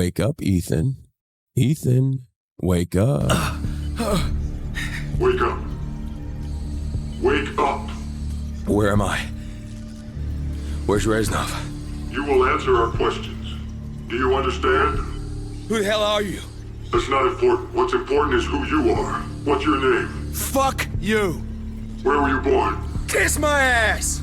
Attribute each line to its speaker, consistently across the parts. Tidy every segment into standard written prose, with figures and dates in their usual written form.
Speaker 1: Wake up, Ethan. Ethan, wake up.
Speaker 2: Wake up. Wake up.
Speaker 1: Where am I? Where's Reznov?
Speaker 2: You will answer our questions. Do you understand?
Speaker 1: Who the hell are you?
Speaker 2: That's not important. What's important is who you are. What's your name?
Speaker 1: Fuck you!
Speaker 2: Where were you born?
Speaker 1: Kiss my ass!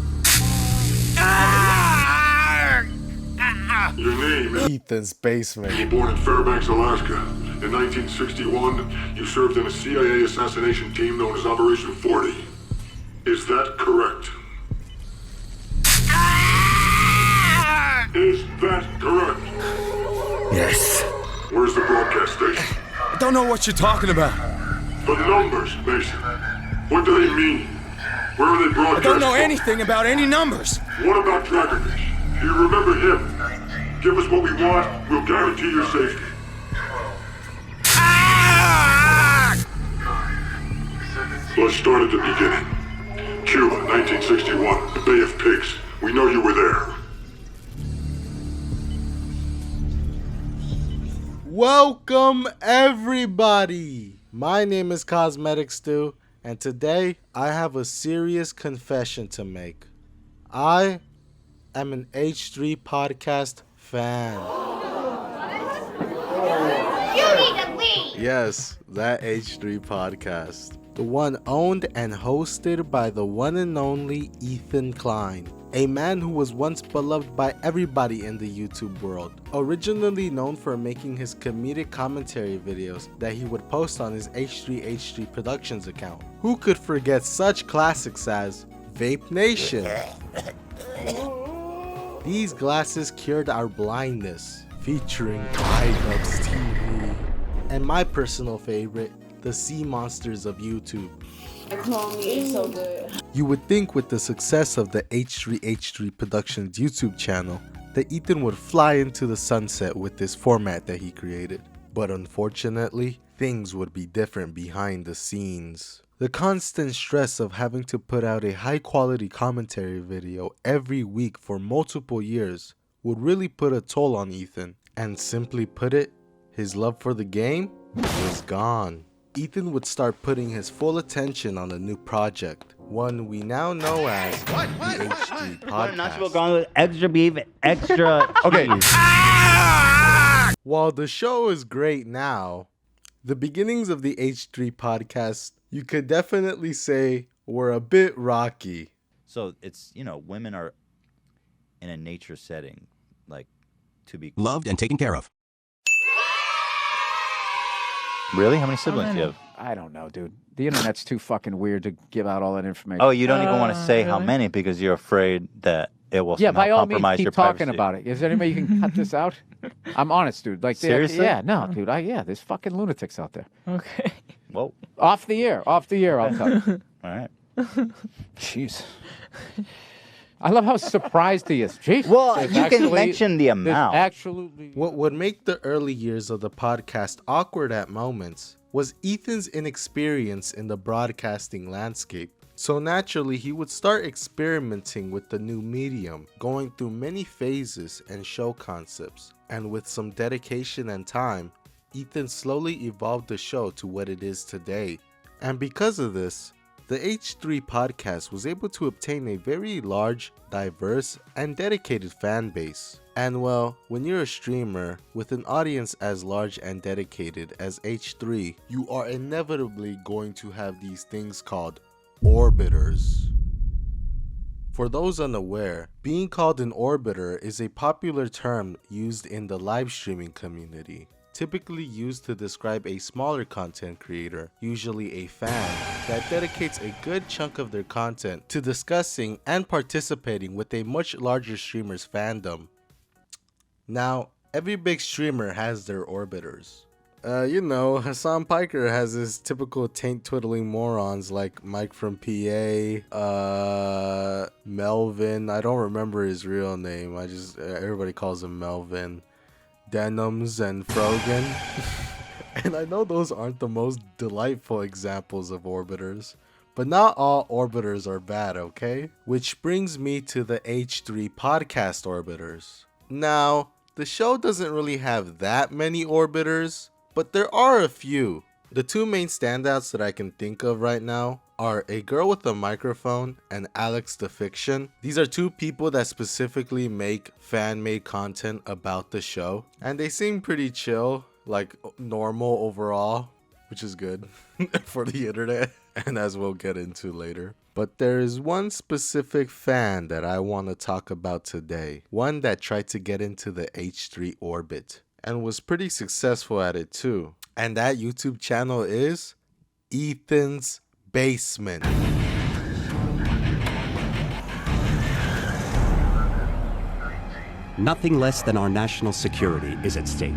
Speaker 2: Your name is
Speaker 3: Ethan's basement.
Speaker 2: You were born in Fairbanks, Alaska. In 1961, you served in a CIA assassination team known as Operation 40. Is that correct? Is that correct?
Speaker 1: Yes.
Speaker 2: Where's the broadcast station?
Speaker 1: I don't know what you're talking about.
Speaker 2: The numbers, Mason. What do they mean? Where are they
Speaker 1: I
Speaker 2: broadcast
Speaker 1: don't know
Speaker 2: from?
Speaker 1: anything about any numbers.
Speaker 2: What about Dragovich? Do you remember him? Give us what we want, we'll guarantee your safety. Let's start at the beginning. Cuba, 1961, the Bay of Pigs. We know you were there.
Speaker 3: Welcome, everybody. My name is CosmeticStew, and today I have a serious confession to make. I am an H3 podcast fan.
Speaker 4: You need to leave!
Speaker 3: Yes, that H3 podcast. The one owned and hosted by the one and only Ethan Klein. A man who was once beloved by everybody in the YouTube world. Originally known for making his comedic commentary videos that he would post on his H3 Productions account. Who could forget such classics as Vape Nation? These glasses cured our blindness, featuring iNubs TV. And my personal favorite, the sea monsters of YouTube.
Speaker 4: It's so good.
Speaker 3: You would think with the success of the H3 Productions YouTube channel that Ethan would fly into the sunset with this format that he created. But unfortunately, things would be different behind the scenes. The constant stress of having to put out a high quality commentary video every week for multiple years would really put a toll on Ethan. And simply put it, his love for the game was gone. Ethan would start putting his full attention on a new project, one we now know as the H3 Podcast.
Speaker 5: With extra beef, extra.
Speaker 3: Okay. While the show is great now, the beginnings of the H3 Podcast, you could definitely say, were a bit rocky.
Speaker 5: So it's, women are in a nature setting, like, to be
Speaker 6: loved and taken care of.
Speaker 5: Really? How many siblings do you have?
Speaker 7: I don't know, dude. The internet's too fucking weird to give out all that information.
Speaker 5: Oh, you don't even want to say how many because you're afraid that it will
Speaker 7: yeah,
Speaker 5: somehow
Speaker 7: by all means,
Speaker 5: compromise
Speaker 7: keep
Speaker 5: your
Speaker 7: talking
Speaker 5: privacy.
Speaker 7: about it. Is there any way you can cut this out? I'm honest, dude. Like,
Speaker 5: Seriously?
Speaker 7: Yeah, no, dude. There's fucking lunatics out there.
Speaker 8: Okay.
Speaker 5: Whoa.
Speaker 7: Off the air, I'll tell you.
Speaker 5: All right.
Speaker 7: Jeez. I love how surprised he is. Jeez.
Speaker 5: Well,
Speaker 7: There's
Speaker 5: you can
Speaker 7: actually-
Speaker 5: mention the
Speaker 7: there's
Speaker 5: amount.
Speaker 7: Absolutely.
Speaker 3: What would make the early years of the podcast awkward at moments was Ethan's inexperience in the broadcasting landscape. So naturally, he would start experimenting with the new medium, going through many phases and show concepts. And with some dedication and time, Ethan slowly evolved the show to what it is today. And because of this, the H3 Podcast was able to obtain a very large, diverse, and dedicated fan base. And well, when you're a streamer with an audience as large and dedicated as H3, you are inevitably going to have these things called orbiters. For those unaware, being called an orbiter is a popular term used in the live streaming community, typically used to describe a smaller content creator, usually a fan, that dedicates a good chunk of their content to discussing and participating with a much larger streamer's fandom. Now, every big streamer has their orbiters. Hassan Piker has his typical taint twiddling morons like Mike from PA, Melvin, I don't remember his real name, everybody calls him Melvin, Denims and Frogan. And I know those aren't the most delightful examples of orbiters, but not all orbiters are bad, okay? Which brings me to the H3 podcast orbiters. Now, The show doesn't really have that many orbiters, but there are a few. The two main standouts that I can think of right now are A Girl with a Microphone and Alex the Fiction. These are two people that specifically make fan-made content about the show, and they seem pretty chill, like normal overall, which is good for the internet, and as we'll get into later. But there is one specific fan that I want to talk about today, one that tried to get into the H3 orbit and was pretty successful at it too. And that YouTube channel is Ethan's Basement.
Speaker 6: Nothing less than our national security is at stake.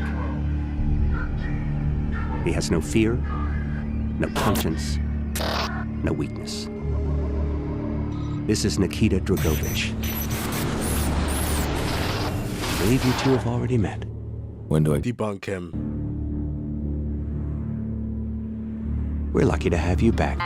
Speaker 6: He has no fear, no conscience, no weakness. This is Nikita Dragovich. I believe you two have already met.
Speaker 1: When do I
Speaker 3: Debunk him.
Speaker 6: We're lucky to have you back.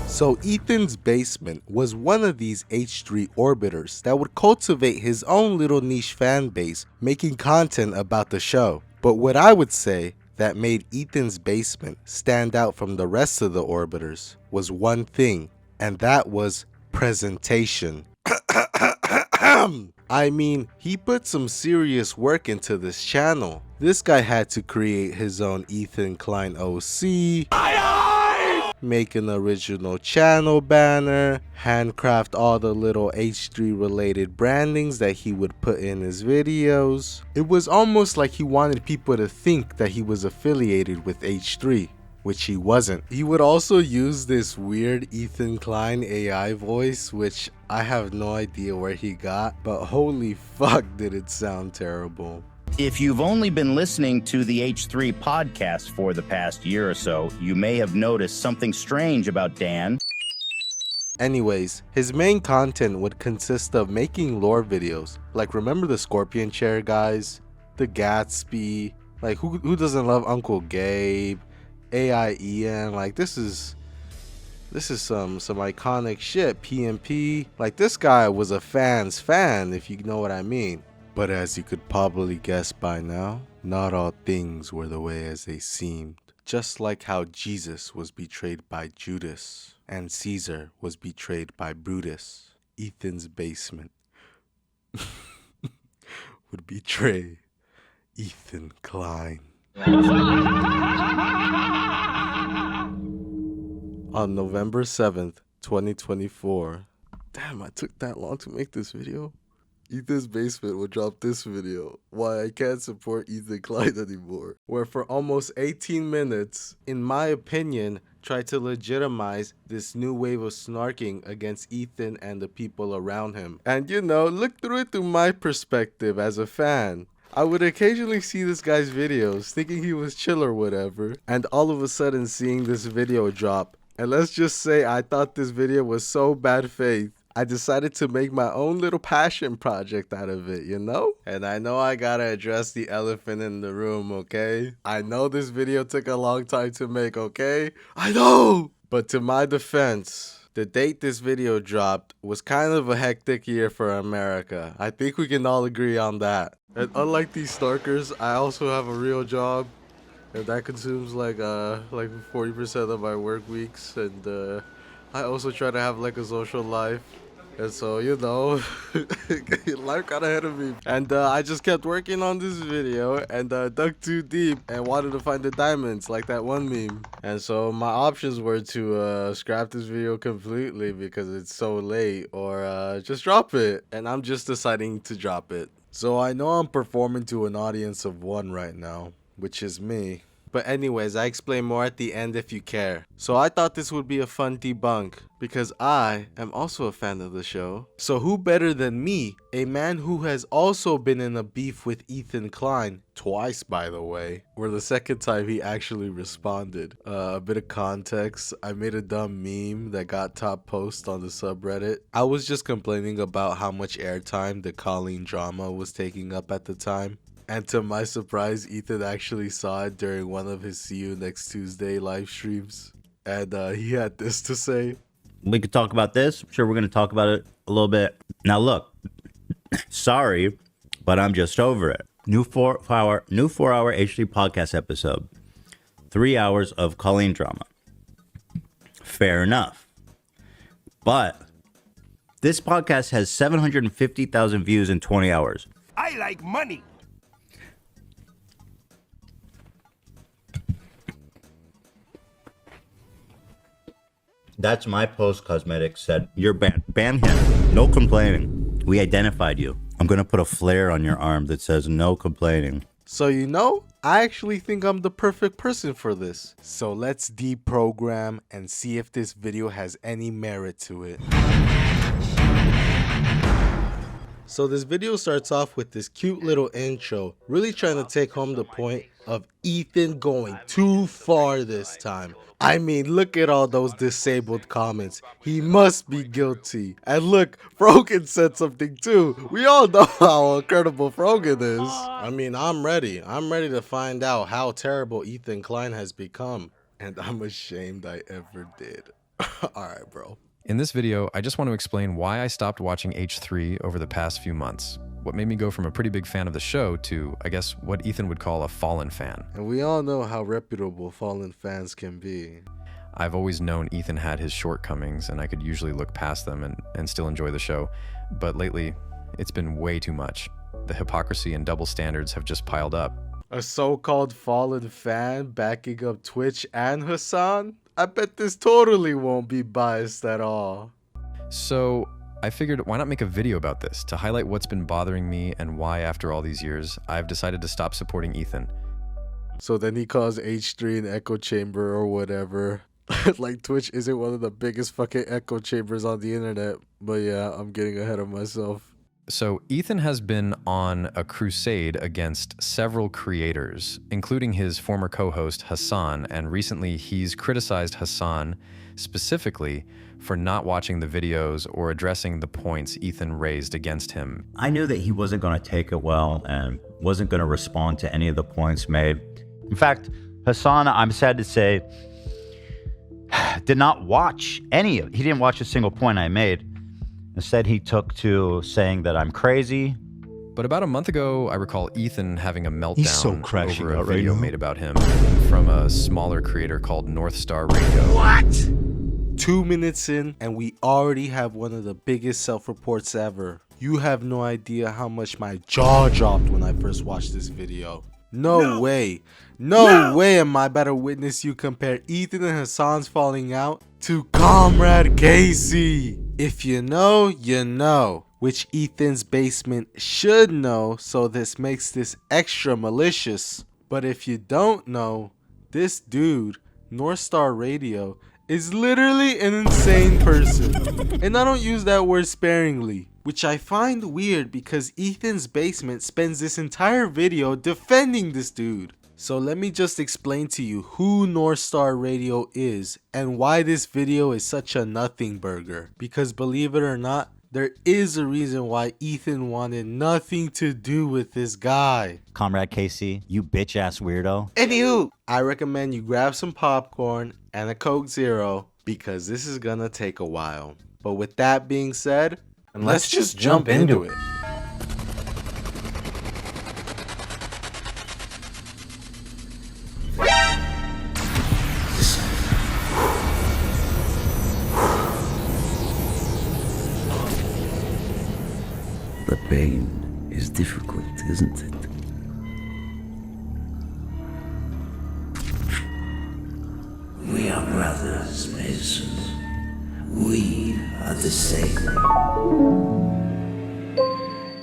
Speaker 3: So Ethan's Basement was one of these H3 orbiters that would cultivate his own little niche fan base, making content about the show. But what I would say that made Ethan's Basement stand out from the rest of the orbiters was one thing, and that was presentation. I mean, he put some serious work into this channel. This guy had to create his own Ethan Klein OC, make an original channel banner, handcraft all the little H3 related brandings that he would put in his videos. It was almost like he wanted people to think that he was affiliated with H3, which he wasn't. He would also use this weird Ethan Klein AI voice, which I have no idea where he got, but holy fuck did it sound terrible.
Speaker 8: If you've only been listening to the H3 podcast for the past year or so, you may have noticed something strange about Dan.
Speaker 3: Anyways, his main content would consist of making lore videos. Like, remember the Scorpion Chair guys? The Gatsby? Like, who doesn't love Uncle Gabe? AIEN? Like, this is some iconic shit. PMP? Like, this guy was a fan's fan, if you know what I mean. But as you could probably guess by now, not all things were the way as they seemed. Just like how Jesus was betrayed by Judas and Caesar was betrayed by Brutus, Ethan's Basement would betray Ethan Klein. On November 7th, 2024. Damn, I took that long to make this video. Ethan's Basement would drop this video, Why I Can't Support Ethan Klein Anymore, where for almost 18 minutes, in my opinion, tried to legitimize this new wave of snarking against Ethan and the people around him. And you know, look through it through my perspective as a fan. I would occasionally see this guy's videos thinking he was chill or whatever, and all of a sudden seeing this video drop. And let's just say I thought this video was so bad faith, I decided to make my own little passion project out of it, you know? And I know I gotta address the elephant in the room, okay? I know this video took a long time to make, okay? I know! But to my defense, the date this video dropped was kind of a hectic year for America. I think we can all agree on that. And unlike these stalkers, I also have a real job. And that consumes like 40% of my work weeks, and I also try to have like a social life, and so you know, life got ahead of me. And I just kept working on this video and dug too deep and wanted to find the diamonds, like that one meme. And so my options were to scrap this video completely because it's so late, or just drop it. And I'm just deciding to drop it. So I know I'm performing to an audience of one right now, which is me. But anyways, I explain more at the end if you care. So I thought this would be a fun debunk because I am also a fan of the show. So who better than me, a man who has also been in a beef with Ethan Klein, twice by the way, where the second time he actually responded. A bit of context, I made a dumb meme that got top post on the subreddit. I was just complaining about how much airtime the Colleen drama was taking up at the time. And to my surprise, Ethan actually saw it during one of his See You Next Tuesday live streams. And he had this to say.
Speaker 8: We could talk about this. I'm sure we're going to talk about it a little bit. Now, look, sorry, but I'm just over it. New 4-hour HD podcast episode. 3 hours of Colleen drama. Fair enough. But this podcast has 750,000 views in 20 hours.
Speaker 6: I like money.
Speaker 8: That's my post. Cosmetic said, you're banned. Ban him. No complaining. We identified you. I'm going to put a flare on your arm that says no complaining.
Speaker 3: So I actually think I'm the perfect person for this. So let's deprogram and see if this video has any merit to it. So this video starts off with this cute little intro, really trying to take home the point of Ethan going too far this time. I mean, look at all those disabled comments. He must be guilty. And look, Frogan said something too. We all know how incredible Frogan is. I mean, I'm ready. I'm ready to find out how terrible Ethan Klein has become. And I'm ashamed I ever did. Alright, bro.
Speaker 9: In this video, I just want to explain why I stopped watching H3 over the past few months. What made me go from a pretty big fan of the show to, I guess, what Ethan would call a fallen fan.
Speaker 3: And we all know how reputable fallen fans can be.
Speaker 9: I've always known Ethan had his shortcomings, and I could usually look past them and still enjoy the show. But lately, it's been way too much. The hypocrisy and double standards have just piled up.
Speaker 3: A so-called fallen fan backing up Twitch and Hassan? I bet this totally won't be biased at all.
Speaker 9: So I figured, why not make a video about this to highlight what's been bothering me and why, after all these years, I've decided to stop supporting Ethan.
Speaker 3: So then he calls H3 an echo chamber or whatever. Like Twitch isn't one of the biggest fucking echo chambers on the internet. But yeah, I'm getting ahead of myself.
Speaker 9: So Ethan has been on a crusade against several creators, including his former co-host Hassan, and recently he's criticized Hassan specifically for not watching the videos or addressing the points Ethan raised against him.
Speaker 5: I knew that he wasn't going to take it well and wasn't going to respond to any of the points made. In fact, Hassan, I'm sad to say, did not watch any of it. He didn't watch a single point I made. Instead, he took to saying that I'm crazy.
Speaker 9: But about a month ago, I recall Ethan having a meltdown
Speaker 6: He's so crashing
Speaker 9: over a
Speaker 6: out right
Speaker 9: video
Speaker 6: now.
Speaker 9: made about him from a smaller creator called North Star Radio.
Speaker 3: What? 2 minutes in, and we already have one of the biggest self-reports ever. You have no idea how much my jaw dropped when I first watched this video. No way am I about to witness you compare Ethan and Hassan's falling out to Comrade Casey. If you know, you know, which Ethan's basement should know, so this makes this extra malicious. But if you don't know, this dude, North Star Radio, is literally an insane person. And I don't use that word sparingly, which I find weird because Ethan's basement spends this entire video defending this dude. So let me just explain to you who North Star Radio is and why this video is such a nothing burger. Because believe it or not, there is a reason why Ethan wanted nothing to do with this guy.
Speaker 5: Comrade Casey, you bitch ass weirdo.
Speaker 3: Anywho, I recommend you grab some popcorn and a Coke Zero because this is gonna take a while. But with that being said, let's just jump into it.
Speaker 10: The pain is difficult, isn't it? We are brothers, Mason. We are the same.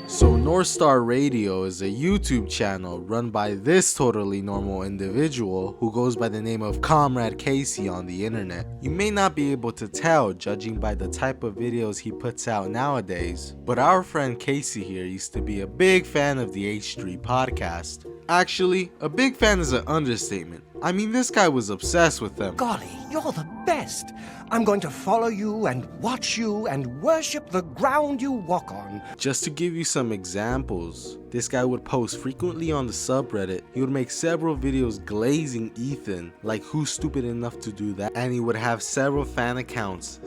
Speaker 3: So North Star Radio is a YouTube channel run by this totally normal individual who goes by the name of Comrade Casey on the internet. You may not be able to tell judging by the type of videos he puts out nowadays, but our friend Casey here used to be a big fan of the H3 podcast. Actually, a big fan is an understatement. I mean, this guy was obsessed with them.
Speaker 11: Golly, you're the best. I'm going to follow you and watch you and worship the ground you walk on.
Speaker 3: Just to give you some examples examples. This guy would post frequently on the subreddit. He would make several videos glazing Ethan, like who's stupid enough to do that, and he would have several fan accounts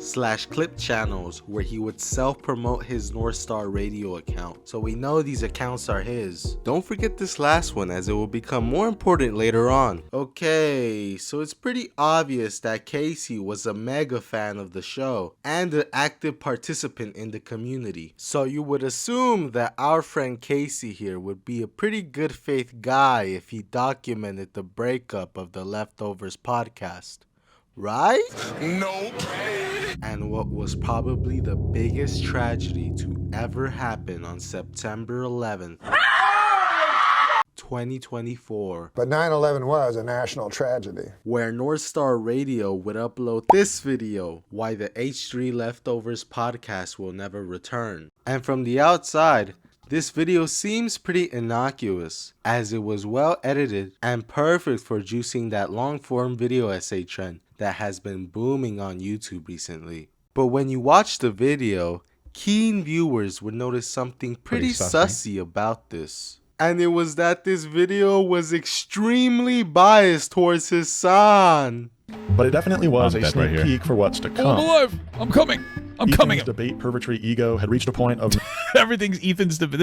Speaker 3: / clip channels where he would self-promote his North Star Radio account. So we know these accounts are his. Don't forget this last one, as it will become more important later on. Okay, so it's pretty obvious that Casey was a mega fan of the show and an active participant in the community. So you would assume that our friend Casey here would be a pretty good faith guy if he documented the breakup of the Leftovers podcast, right?
Speaker 2: Nope.
Speaker 3: And what was probably the biggest tragedy to ever happen on September 11th, 2024.
Speaker 12: But 9/11 was a national tragedy.
Speaker 3: Where North Star Radio would upload this video, Why the H3 Leftovers Podcast Will Never Return. And from the outside, this video seems pretty innocuous, as it was well edited and perfect for juicing that long form video essay trend that has been booming on YouTube recently. But when you watch the video, keen viewers would notice something pretty sussy about this. And it was that this video was extremely biased towards his son.
Speaker 13: But it definitely was a sneak peek for what's to come.
Speaker 14: I'm alive! I'm coming! I'm coming!
Speaker 13: Debate purgatory ego had reached a point of
Speaker 14: everything's Ethan's debate.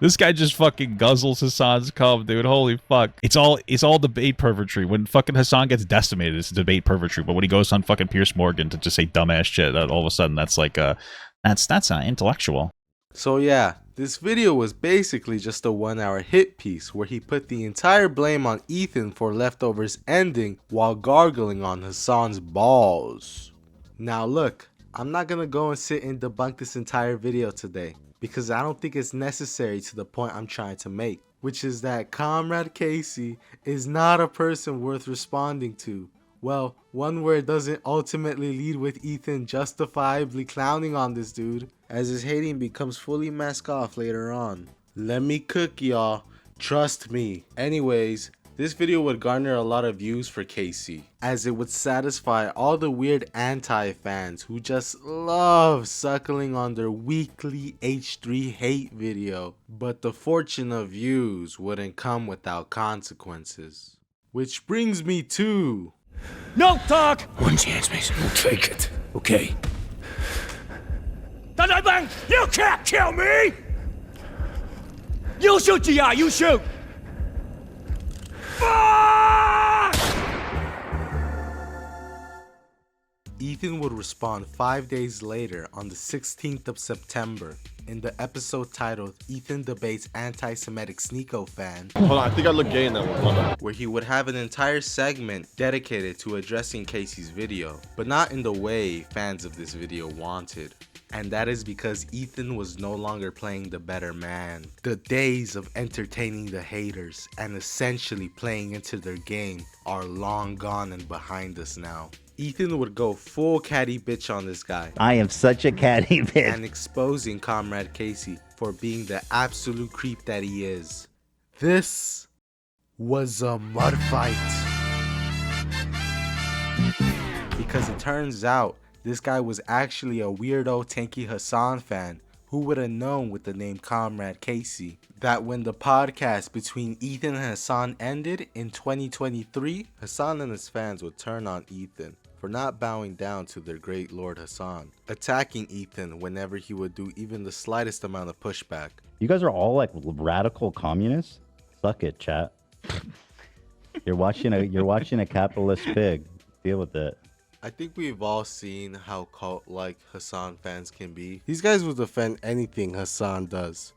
Speaker 14: This guy just fucking guzzles Hassan's cum, dude. Holy fuck! It's all debate purgatory. When fucking Hassan gets decimated, it's debate purgatory. But when he goes on fucking Pierce Morgan to just say dumbass shit, all of a sudden that's like that's intellectual.
Speaker 3: So yeah, this video was basically just a 1-hour hit piece where he put the entire blame on Ethan for Leftovers ending while gargling on Hassan's balls. Now look, I'm not gonna go and sit and debunk this entire video today, because I don't think it's necessary to the point I'm trying to make, which is that Comrade Casey is not a person worth responding to. Well, one where it doesn't ultimately lead with Ethan justifiably clowning on this dude, as his hating becomes fully masked off later on. Let me cook, y'all. Trust me. Anyways, this video would garner a lot of views for Casey, as it would satisfy all the weird anti-fans who just love suckling on their weekly H3 hate video. But the fortune of views wouldn't come without consequences. Which brings me to...
Speaker 11: No talk!
Speaker 10: One chance, Mason. We'll take it. Okay.
Speaker 11: Bang! You can't kill me! You shoot, GI, you shoot!
Speaker 3: Ethan would respond 5 days later on the 16th of September in the episode titled Ethan Debates Anti-Semitic Sneeko Fan.
Speaker 13: Hold on, I think I look gay in that one. Hold on.
Speaker 3: Where he would have an entire segment dedicated to addressing Casey's video, but not in the way fans of this video wanted. And that is because Ethan was no longer playing the better man. The days of entertaining the haters and essentially playing into their game are long gone and behind us now. Ethan would go full catty bitch on this guy.
Speaker 8: I am such a catty bitch.
Speaker 3: And exposing Comrade Casey for being the absolute creep that he is. This was a mud fight. Because it turns out this guy was actually a weirdo Tanky Hassan fan who would have known with the name Comrade Casey that when the podcast between Ethan and Hassan ended in 2023, Hassan and his fans would turn on Ethan for not bowing down to their great Lord Hassan, attacking Ethan whenever he would do even the slightest amount of pushback.
Speaker 8: You guys are all like radical communists? Suck it, chat. You're watching a capitalist pig. Deal with it.
Speaker 3: I think we've all seen how cult-like Hassan fans can be. These guys will defend anything Hassan does.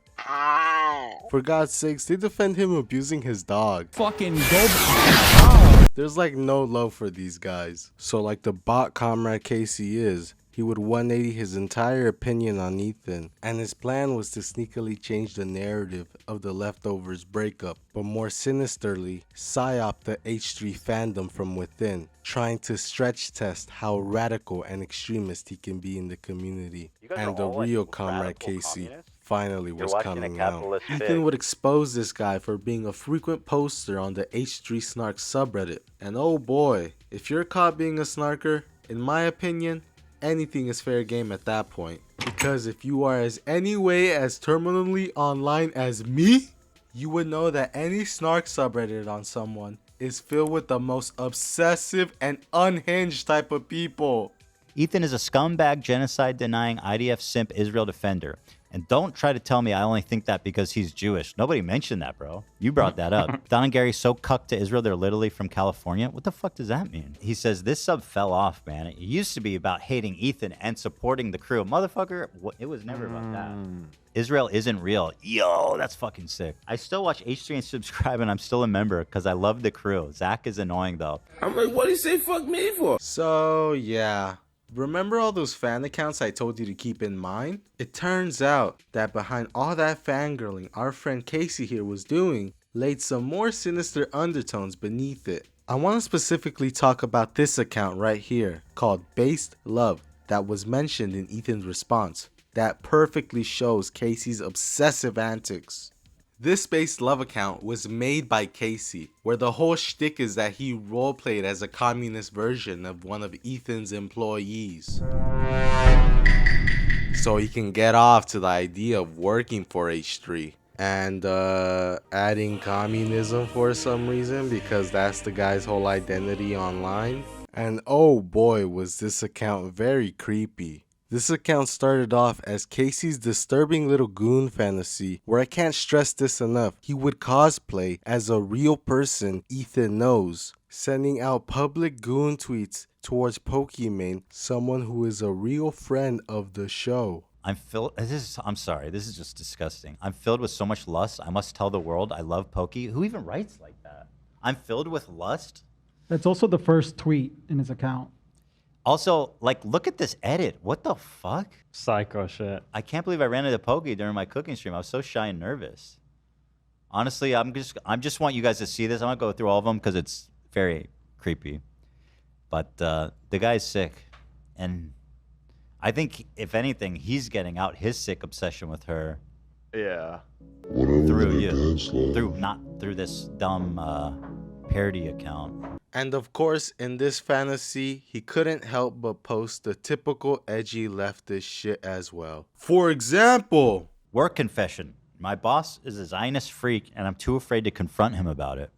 Speaker 3: For God's sakes, they defend him abusing his dog.
Speaker 14: Fucking go.
Speaker 3: There's like no love for these guys. So like the bot Comrade Casey is, he would 180 his entire opinion on Ethan, and his plan was to sneakily change the narrative of the Leftovers breakup, but more sinisterly, psyop the H3 fandom from within, trying to stretch test how radical and extremist he can be in the community. And the real Comrade Casey finally was coming out. Ethan would expose this guy for being a frequent poster on the H3 Snark subreddit. And oh boy, if you're caught being a snarker, in my opinion, anything is fair game at that point. Because if you are as anyway as terminally online as me, you would know that any snark subreddit on someone is filled with the most obsessive and unhinged type of people.
Speaker 5: Ethan is a scumbag, genocide-denying, IDF simp, Israel defender. And don't try to tell me I only think that because he's Jewish. Nobody mentioned that, bro. You brought that up. Don and Gary so cucked to Israel, they're literally from California. What the fuck does that mean? He says, this sub fell off, man. It used to be about hating Ethan and supporting the crew. Motherfucker, it was never about that. Israel isn't real. Yo, that's fucking sick. I still watch H3 and subscribe, and I'm still a member because I love the crew. Zach is annoying, though.
Speaker 10: I'm like, what do you say fuck me for?
Speaker 3: So, yeah. Remember all those fan accounts I told you to keep in mind? It turns out that behind all that fangirling our friend Casey here was doing laid some more sinister undertones beneath it. I want to specifically talk about this account right here called Based Love that was mentioned in Ethan's response that perfectly shows Casey's obsessive antics. This Based Love account was made by Casey, where the whole shtick is that he roleplayed as a communist version of one of Ethan's employees. So he can get off to the idea of working for H3 and adding communism for some reason because that's the guy's whole identity online. And oh boy, was this account very creepy. This account started off as Casey's disturbing little goon fantasy, where I can't stress this enough. He would cosplay as a real person Ethan knows, sending out public goon tweets towards Pokimane, someone who is a real friend of the show.
Speaker 5: I'm sorry, this is just disgusting. I'm filled with so much lust. I must tell the world I love Pokey. Who even writes like that? I'm filled with lust?
Speaker 15: That's also the first tweet in his account.
Speaker 5: Also, like, look at this edit. What the fuck?
Speaker 16: Psycho shit.
Speaker 5: I can't believe I ran into Pokey during my cooking stream. I was so shy and nervous. Honestly, I just want you guys to see this. I'm gonna go through all of them because it's very creepy. But the guy's sick, and I think if anything, he's getting out his sick obsession with her.
Speaker 13: Yeah.
Speaker 5: Through you, not through this dumb parody account.
Speaker 3: And of course, in this fantasy, he couldn't help but post the typical edgy leftist shit as well. For example,
Speaker 5: work confession. My boss is a Zionist freak, and I'm too afraid to confront him about it.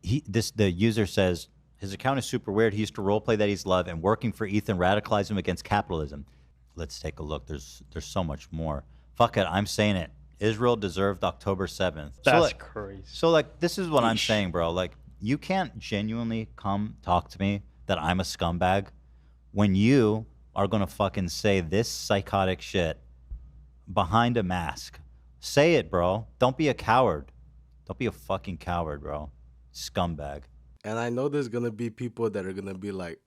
Speaker 5: The user says his account is super weird. He used to roleplay that he's loved, and working for Ethan radicalized him against capitalism. Let's take a look. There's so much more. Fuck it, I'm saying it. Israel deserved October 7th.
Speaker 16: That's crazy.
Speaker 5: So like, this is what I'm saying, bro. Like, you can't genuinely come talk to me that I'm a scumbag when you are gonna fucking say this psychotic shit behind a mask. Say it, bro. Don't be a coward. Don't be a fucking coward, bro. Scumbag.
Speaker 3: And I know there's gonna be people that are gonna be like,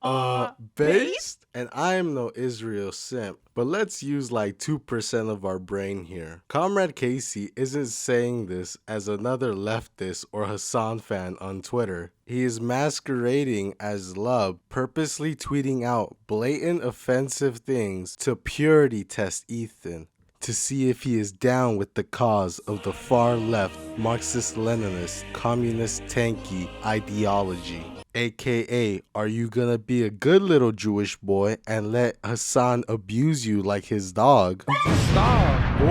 Speaker 3: based? And I am no Israel simp, but let's use like 2% of our brain here. Comrade Casey isn't saying this as another leftist or Hassan fan on Twitter. He is masquerading as love, purposely tweeting out blatant offensive things to purity test Ethan, to see if he is down with the cause of the far left Marxist-Leninist communist tanky ideology. AKA, are you gonna be a good little Jewish boy and let Hassan abuse you like his dog?
Speaker 15: Stop!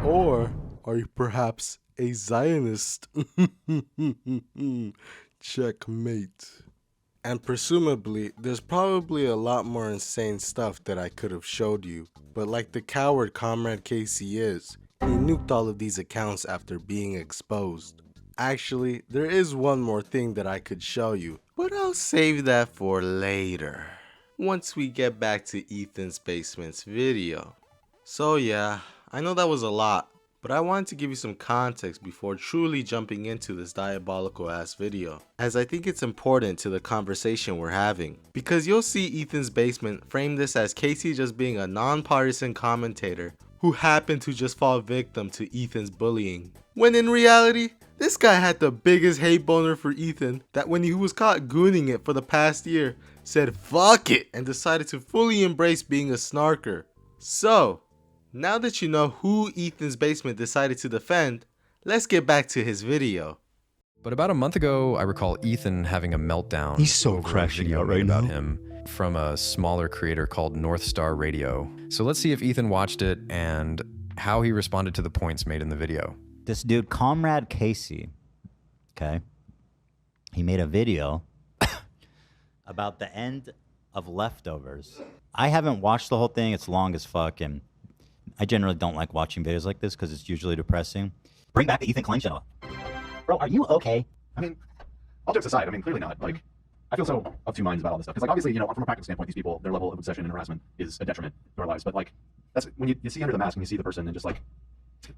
Speaker 3: Or are you perhaps a Zionist? Checkmate. And presumably, there's probably a lot more insane stuff that I could have showed you. But like the coward Comrade Casey is, he nuked all of these accounts after being exposed. Actually, there is one more thing that I could show you, but I'll save that for later, once we get back to Ethan's Basement's video. So yeah, I know that was a lot, but I wanted to give you some context before truly jumping into this diabolical ass video, as I think it's important to the conversation we're having. Because you'll see Ethan's Basement frame this as Casey just being a non-partisan commentator who happened to just fall victim to Ethan's bullying. When in reality, this guy had the biggest hate boner for Ethan that when he was caught gooning it for the past year, said fuck it and decided to fully embrace being a snarker. So, now that you know who Ethan's Basement decided to defend, let's get back to his video.
Speaker 9: But about a month ago, I recall Ethan having a meltdown.
Speaker 17: He's so
Speaker 9: over a
Speaker 17: crashing
Speaker 9: video
Speaker 17: out
Speaker 9: made
Speaker 17: right
Speaker 9: about
Speaker 17: now.
Speaker 9: him from a smaller creator called North Star Radio. So let's see if Ethan watched it and how he responded to the points made in the video.
Speaker 5: This dude, Comrade Casey, okay, he made a video about the end of Leftovers. I haven't watched the whole thing. It's long as fuck, and I generally don't like watching videos like this because it's usually depressing. Bring back the Ethan Klein show. Bro, are you okay?
Speaker 13: I mean, all jokes aside, I mean, clearly not. Like, I feel so of two minds about all this stuff. Because, like, obviously, you know, from a practical standpoint, these people, their level of obsession and harassment is a detriment to our lives. But, like, that's when you see under the mask and you see the person and just, like,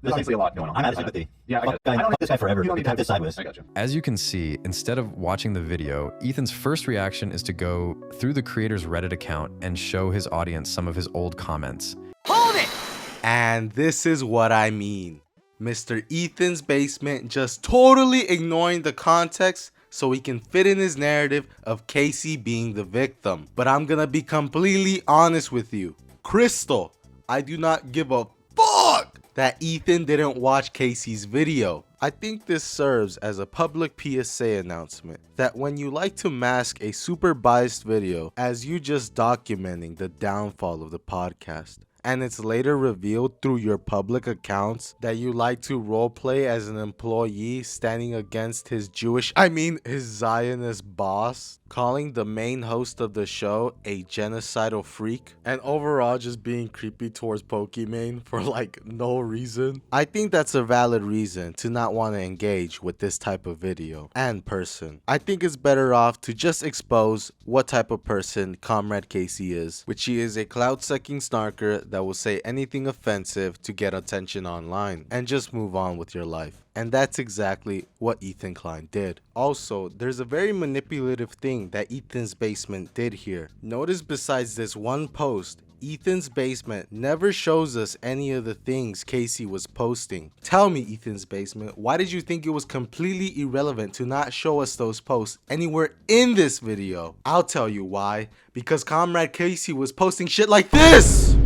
Speaker 13: there's obviously a lot going on.
Speaker 5: I'm out of sympathy.
Speaker 13: Yeah, I get it.
Speaker 5: Fuck this guy forever.
Speaker 13: You don't need to
Speaker 5: Cut this sideways.
Speaker 13: I got you.
Speaker 9: As you can see, instead of watching the video, Ethan's first reaction is to go through the creator's Reddit account and show his audience some of his old comments.
Speaker 3: Hold it! And this is what I mean. Mr. Ethan's Basement just totally ignoring the context so he can fit in his narrative of Casey being the victim. But I'm gonna be completely honest with you. Crystal, I do not give a fuck that Ethan didn't watch Casey's video. I think this serves as a public PSA announcement that when you like to mask a super biased video as you just documenting the downfall of the podcast, and it's later revealed through your public accounts that you like to roleplay as an employee standing against his his Zionist boss, calling the main host of the show a genocidal freak, and overall just being creepy towards Pokimane for like no reason. I think that's a valid reason to not want to engage with this type of video and person. I think it's better off to just expose what type of person Comrade Casey is, which he is a clout-sucking snarker that will say anything offensive to get attention online and just move on with your life. And that's exactly what Ethan Klein did. Also, there's a very manipulative thing that Ethan's Basement did here. Notice besides this one post, Ethan's Basement never shows us any of the things Casey was posting. Tell me, Ethan's Basement, why did you think it was completely irrelevant to not show us those posts anywhere in this video? I'll tell you why. Because Comrade Casey was posting shit like this!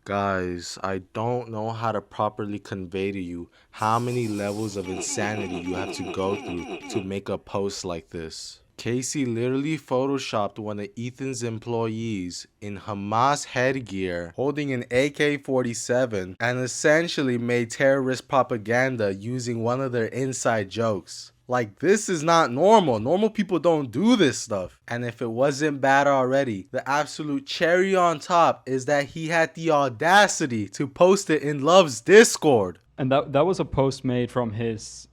Speaker 3: Guys, I don't know how to properly convey to you how many levels of insanity you have to go through to make a post like this. Casey literally photoshopped one of Ethan's employees in Hamas headgear holding an AK-47 and essentially made terrorist propaganda using one of their inside jokes. Like, this is not normal. Normal people don't do this stuff. And if it wasn't bad already, the absolute cherry on top is that he had the audacity to post it in Love's Discord.
Speaker 16: And that was a post made from his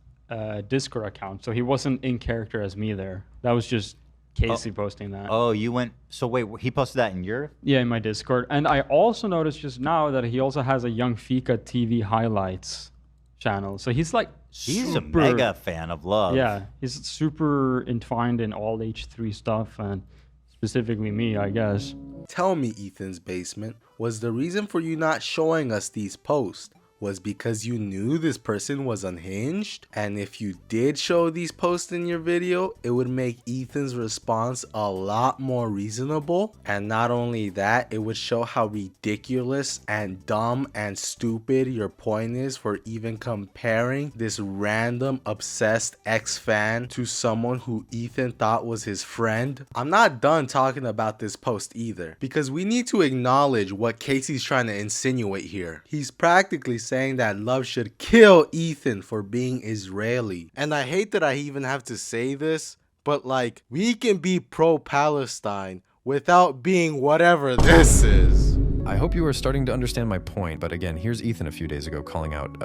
Speaker 16: Discord account. So he wasn't in character as me there. That was just Casey posting that.
Speaker 5: Oh, you went... So wait, he posted that in your...
Speaker 16: Yeah, in my Discord. And I also noticed just now that he also has a Young Fika TV highlights channel. So he's like...
Speaker 5: He's a mega fan of Love.
Speaker 16: Yeah, he's super entwined in all H3 stuff, and specifically me, I guess.
Speaker 3: Tell me, Ethan's Basement, was the reason for you not showing us these posts was because you knew this person was unhinged? And if you did show these posts in your video, it would make Ethan's response a lot more reasonable. And not only that, it would show how ridiculous and dumb and stupid your point is for even comparing this random obsessed ex-fan to someone who Ethan thought was his friend. I'm not done talking about this post either, because we need to acknowledge what Casey's trying to insinuate here. He's practically saying that Love should kill Ethan for being Israeli. And I hate that I even have to say this, but like, we can be pro-Palestine without being whatever this is.
Speaker 9: I hope you are starting to understand my point, but again, here's Ethan a few days ago calling out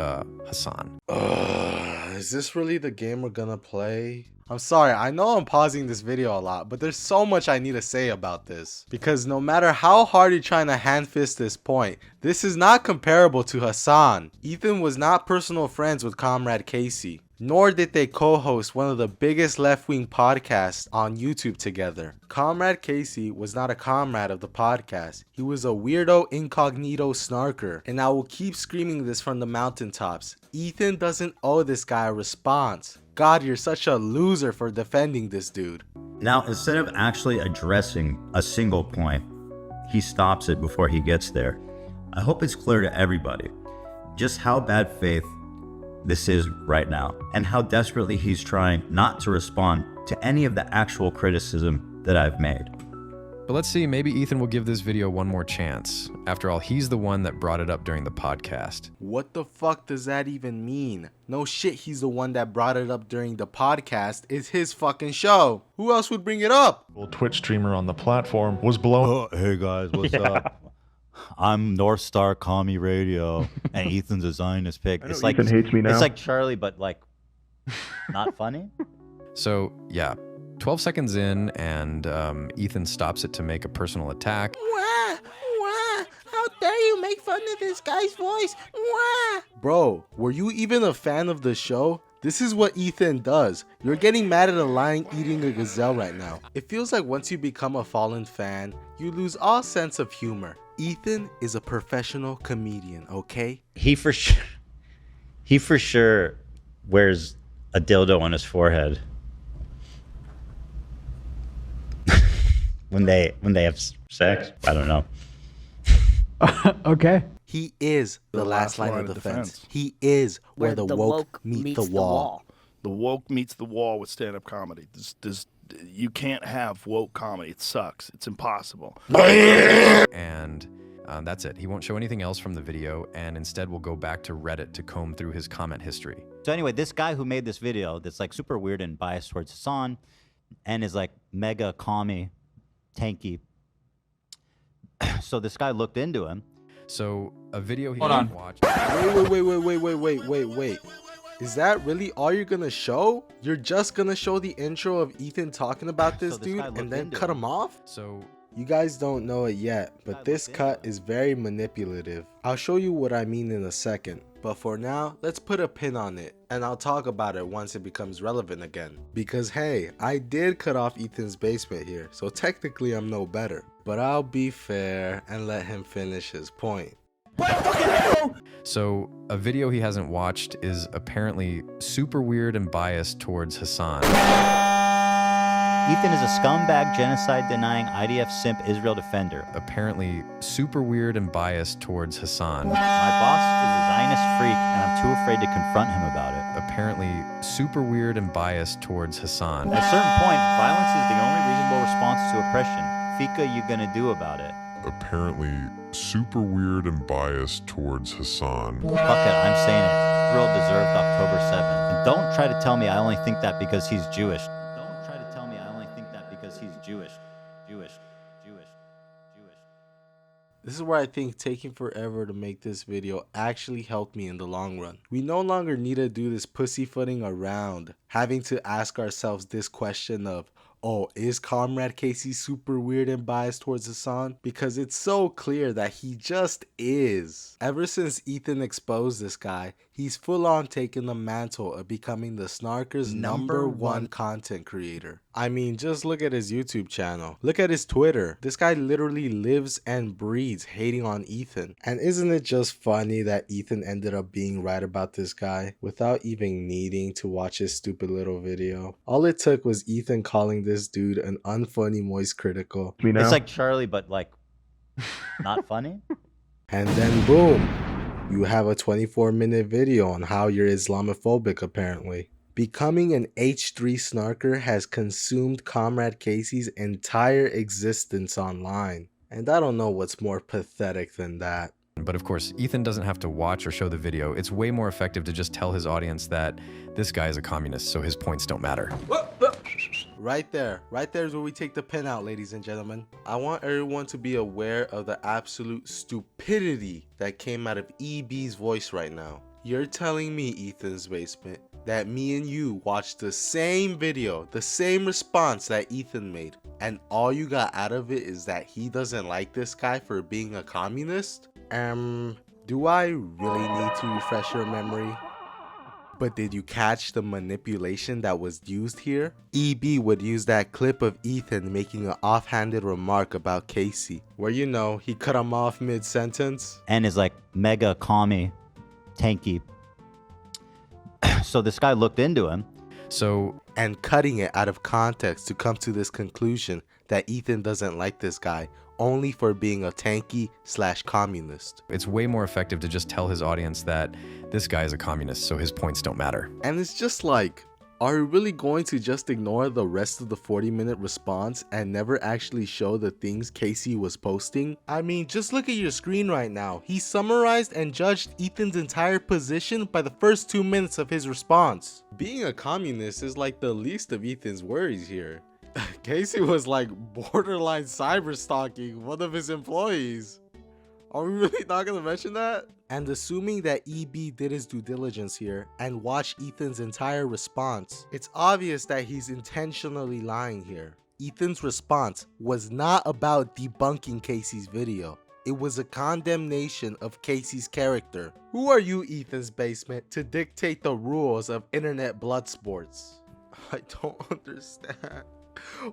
Speaker 9: Hassan.
Speaker 3: Is this really the game we're gonna play? I'm sorry, I know I'm pausing this video a lot, but there's so much I need to say about this. Because no matter how hard you're trying to hand-fist this point, this is not comparable to Hassan. Ethan was not personal friends with Comrade Casey, nor did they co-host one of the biggest left-wing podcasts on YouTube together. Comrade Casey was not a comrade of the podcast. He was a weirdo incognito snarker, and I will keep screaming this from the mountaintops. Ethan doesn't owe this guy a response. God, you're such a loser for defending this dude.
Speaker 5: Now, instead of actually addressing a single point, he stops it before he gets there. I hope it's clear to everybody just how bad faith this is right now, and how desperately he's trying not to respond to any of the actual criticism that I've made.
Speaker 9: But let's see, maybe Ethan will give this video one more chance. After all, he's the one that brought it up during the podcast.
Speaker 3: What the fuck does that even mean? No shit, he's the one that brought it up during the podcast. It's his fucking show. Who else would bring it up?
Speaker 17: Twitch streamer on the platform was blown.
Speaker 5: Oh, hey guys, what's up? I'm North Star Commie Radio, and Ethan's a Zionist pig. It's like
Speaker 17: Ethan hates me now.
Speaker 5: It's like Charlie, but like not funny.
Speaker 9: So yeah, 12 seconds in, and Ethan stops it to make a personal attack.
Speaker 3: Wah, wah, how dare you make fun of this guy's voice? Wah. Bro, were you even a fan of the show? This is what Ethan does. You're getting mad at a lion eating a gazelle right now. It feels like once you become a fallen fan, you lose all sense of humor. Ethan is a professional comedian, okay?
Speaker 5: He for sure wears a dildo on his forehead when they have sex. I don't know.
Speaker 15: Okay.
Speaker 3: He is the last line of defense. He is where the woke meet the wall.
Speaker 18: The woke meets the wall with stand-up comedy. You can't have woke comedy. It sucks. It's impossible.
Speaker 9: And that's it. He won't show anything else from the video, and instead will go back to Reddit to comb through his comment history.
Speaker 5: So anyway, this guy who made this video that's like super weird and biased towards Hassan and is like mega commie, tanky. So this guy looked into him.
Speaker 9: So a video he
Speaker 3: Hold
Speaker 9: didn't
Speaker 3: on.
Speaker 9: watch.
Speaker 3: Wait. Is that really all you're gonna show? You're just gonna show the intro of Ethan talking about this dude and then cut him off?
Speaker 9: So
Speaker 3: you guys don't know it yet, but this cut is very manipulative. I'll show you what I mean in a second. But for now, let's put a pin on it, and I'll talk about it once it becomes relevant again. Because hey, I did cut off Ethan's basement here, so technically I'm no better. But I'll be fair and let him finish his point.
Speaker 9: So a video he hasn't watched is apparently super weird and biased towards Hassan.
Speaker 5: Ethan is a scumbag, genocide-denying, IDF simp, Israel defender.
Speaker 9: Apparently super weird and biased towards Hassan.
Speaker 5: My boss is a Zionist freak, and I'm too afraid to confront him about it.
Speaker 9: Apparently super weird and biased towards Hassan.
Speaker 5: At a certain point, violence is the only reasonable response to oppression. Fika, you gonna do about it?
Speaker 2: Apparently super weird and biased towards Hassan.
Speaker 5: Fuck it, I'm saying it. Thrill deserved October 7th. And don't try to tell me I only think that because he's Jewish. Don't try to tell me I only think that because he's Jewish.
Speaker 3: This is where I think taking forever to make this video actually helped me in the long run. We no longer need to do this pussyfooting around, having to ask ourselves this question of, oh, is Comrade Casey super weird and biased towards Hassan? Because it's so clear that he just is. Ever since Ethan exposed this guy, he's full on taken the mantle of becoming the Snarker's number one content creator. I mean, just look at his YouTube channel. Look at his Twitter. This guy literally lives and breathes hating on Ethan. And isn't it just funny that Ethan ended up being right about this guy without even needing to watch his stupid little video? All it took was Ethan calling this dude an unfunny moist critical.
Speaker 5: It's like Charlie, but like not funny.
Speaker 3: And then boom, you have a 24-minute video on how you're Islamophobic apparently. Becoming an H3 snarker has consumed Comrade Casey's entire existence online. And I don't know what's more pathetic than that.
Speaker 9: But of course, Ethan doesn't have to watch or show the video. It's way more effective to just tell his audience that this guy is a communist, so his points don't matter.
Speaker 3: Right there is where we take the pin out, ladies and gentlemen. I want everyone to be aware of the absolute stupidity that came out of EB's voice right now. You're telling me, Ethan's basement, that me and you watched the same video, the same response that Ethan made, and all you got out of it is that he doesn't like this guy for being a communist? Do I really need to refresh your memory? But did you catch the manipulation that was used here? EB would use that clip of Ethan making an offhanded remark about Casey, where he cut him off mid-sentence.
Speaker 5: And is like mega commie, tanky. So this guy looked into him.
Speaker 3: And cutting it out of context to come to this conclusion that Ethan doesn't like this guy only for being a tanky/communist.
Speaker 9: It's way more effective to just tell his audience that this guy is a communist, so his points don't matter.
Speaker 3: And it's just like, Are we really going to just ignore the rest of the 40-minute response and never actually show the things Casey was posting? I mean, just look at your screen right now. He summarized and judged Ethan's entire position by the first 2 minutes of his response. Being a communist is like the least of Ethan's worries here. Casey was like borderline cyber stalking one of his employees. Are we really not gonna mention that? And assuming that EB did his due diligence here and watched Ethan's entire response, it's obvious that he's intentionally lying here. Ethan's response was not about debunking Casey's video. It was a condemnation of Casey's character. Who are you, Ethan's Basement, to dictate the rules of internet blood sports? I don't understand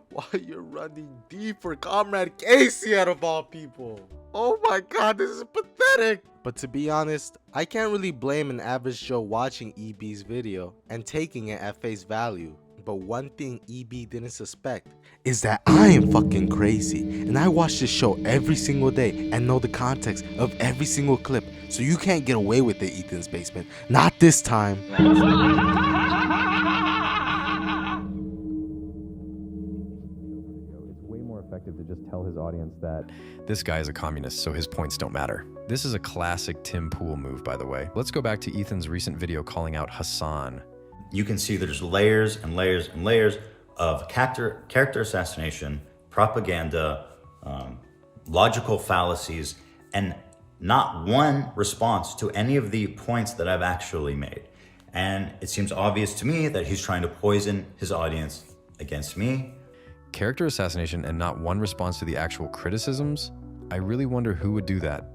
Speaker 3: why you're running deep for Comrade Casey out of all people. Oh my god, this is pathetic. But to be honest, I can't really blame an average Joe watching EB's video and taking it at face value. But one thing EB didn't suspect is that I am fucking crazy, and I watch this show every single day and know the context of every single clip, so you can't get away with it, Ethan's Basement. Not this time.
Speaker 9: To just tell his audience that this guy is a communist, so his points don't matter. This is a classic Tim Pool move, by the way. Let's go back to Ethan's recent video calling out Hassan.
Speaker 5: You can see there's layers and layers and layers of character assassination, propaganda, logical fallacies, and not one response to any of the points that I've actually made. And it seems obvious to me that he's trying to poison his audience against me.
Speaker 9: Character assassination and not one response to the actual criticisms? I really wonder who would do that.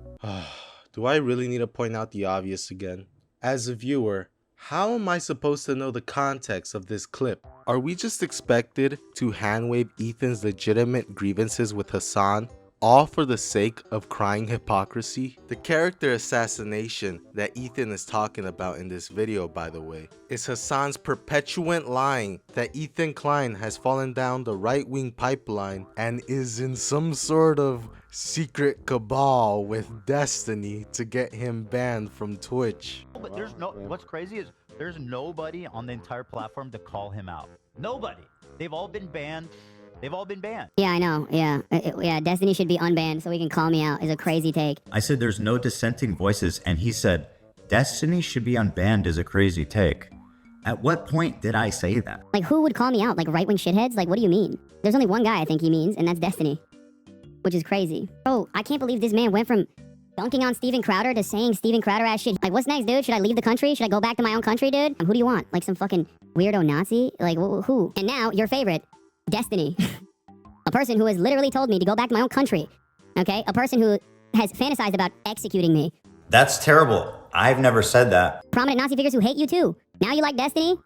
Speaker 3: Do I really need to point out the obvious again? As a viewer, how am I supposed to know the context of this clip? Are we just expected to handwave Ethan's legitimate grievances with Hassan, all for the sake of crying hypocrisy? The character assassination that Ethan is talking about in this video, by the way, is Hassan's perpetuant lying that Ethan Klein has fallen down the right-wing pipeline and is in some sort of secret cabal with Destiny to get him banned from Twitch.
Speaker 5: But there's no, what's crazy is there's nobody on the entire platform to call him out. Nobody. They've all been banned. They've all been banned.
Speaker 19: Yeah, I know. Yeah, Destiny should be unbanned so he can call me out. Is a crazy take.
Speaker 5: I said there's no dissenting voices, and he said Destiny should be unbanned is a crazy take. At what point did I say that?
Speaker 19: Like, who would call me out? Like, right-wing shitheads? Like, what do you mean? There's only one guy I think he means, and that's Destiny. Which is crazy. Bro, I can't believe this man went from dunking on Steven Crowder to saying Steven Crowder ass shit. Like, what's next, dude? Should I leave the country? Should I go back to my own country, dude? Who do you want? Like some fucking weirdo Nazi? Like, who? And now, your favorite, Destiny. A person who has literally told me to go back to my own country. Okay? A person who has fantasized about executing me.
Speaker 5: That's terrible. I've never said that.
Speaker 19: Prominent Nazi figures who hate you too. Now you like Destiny?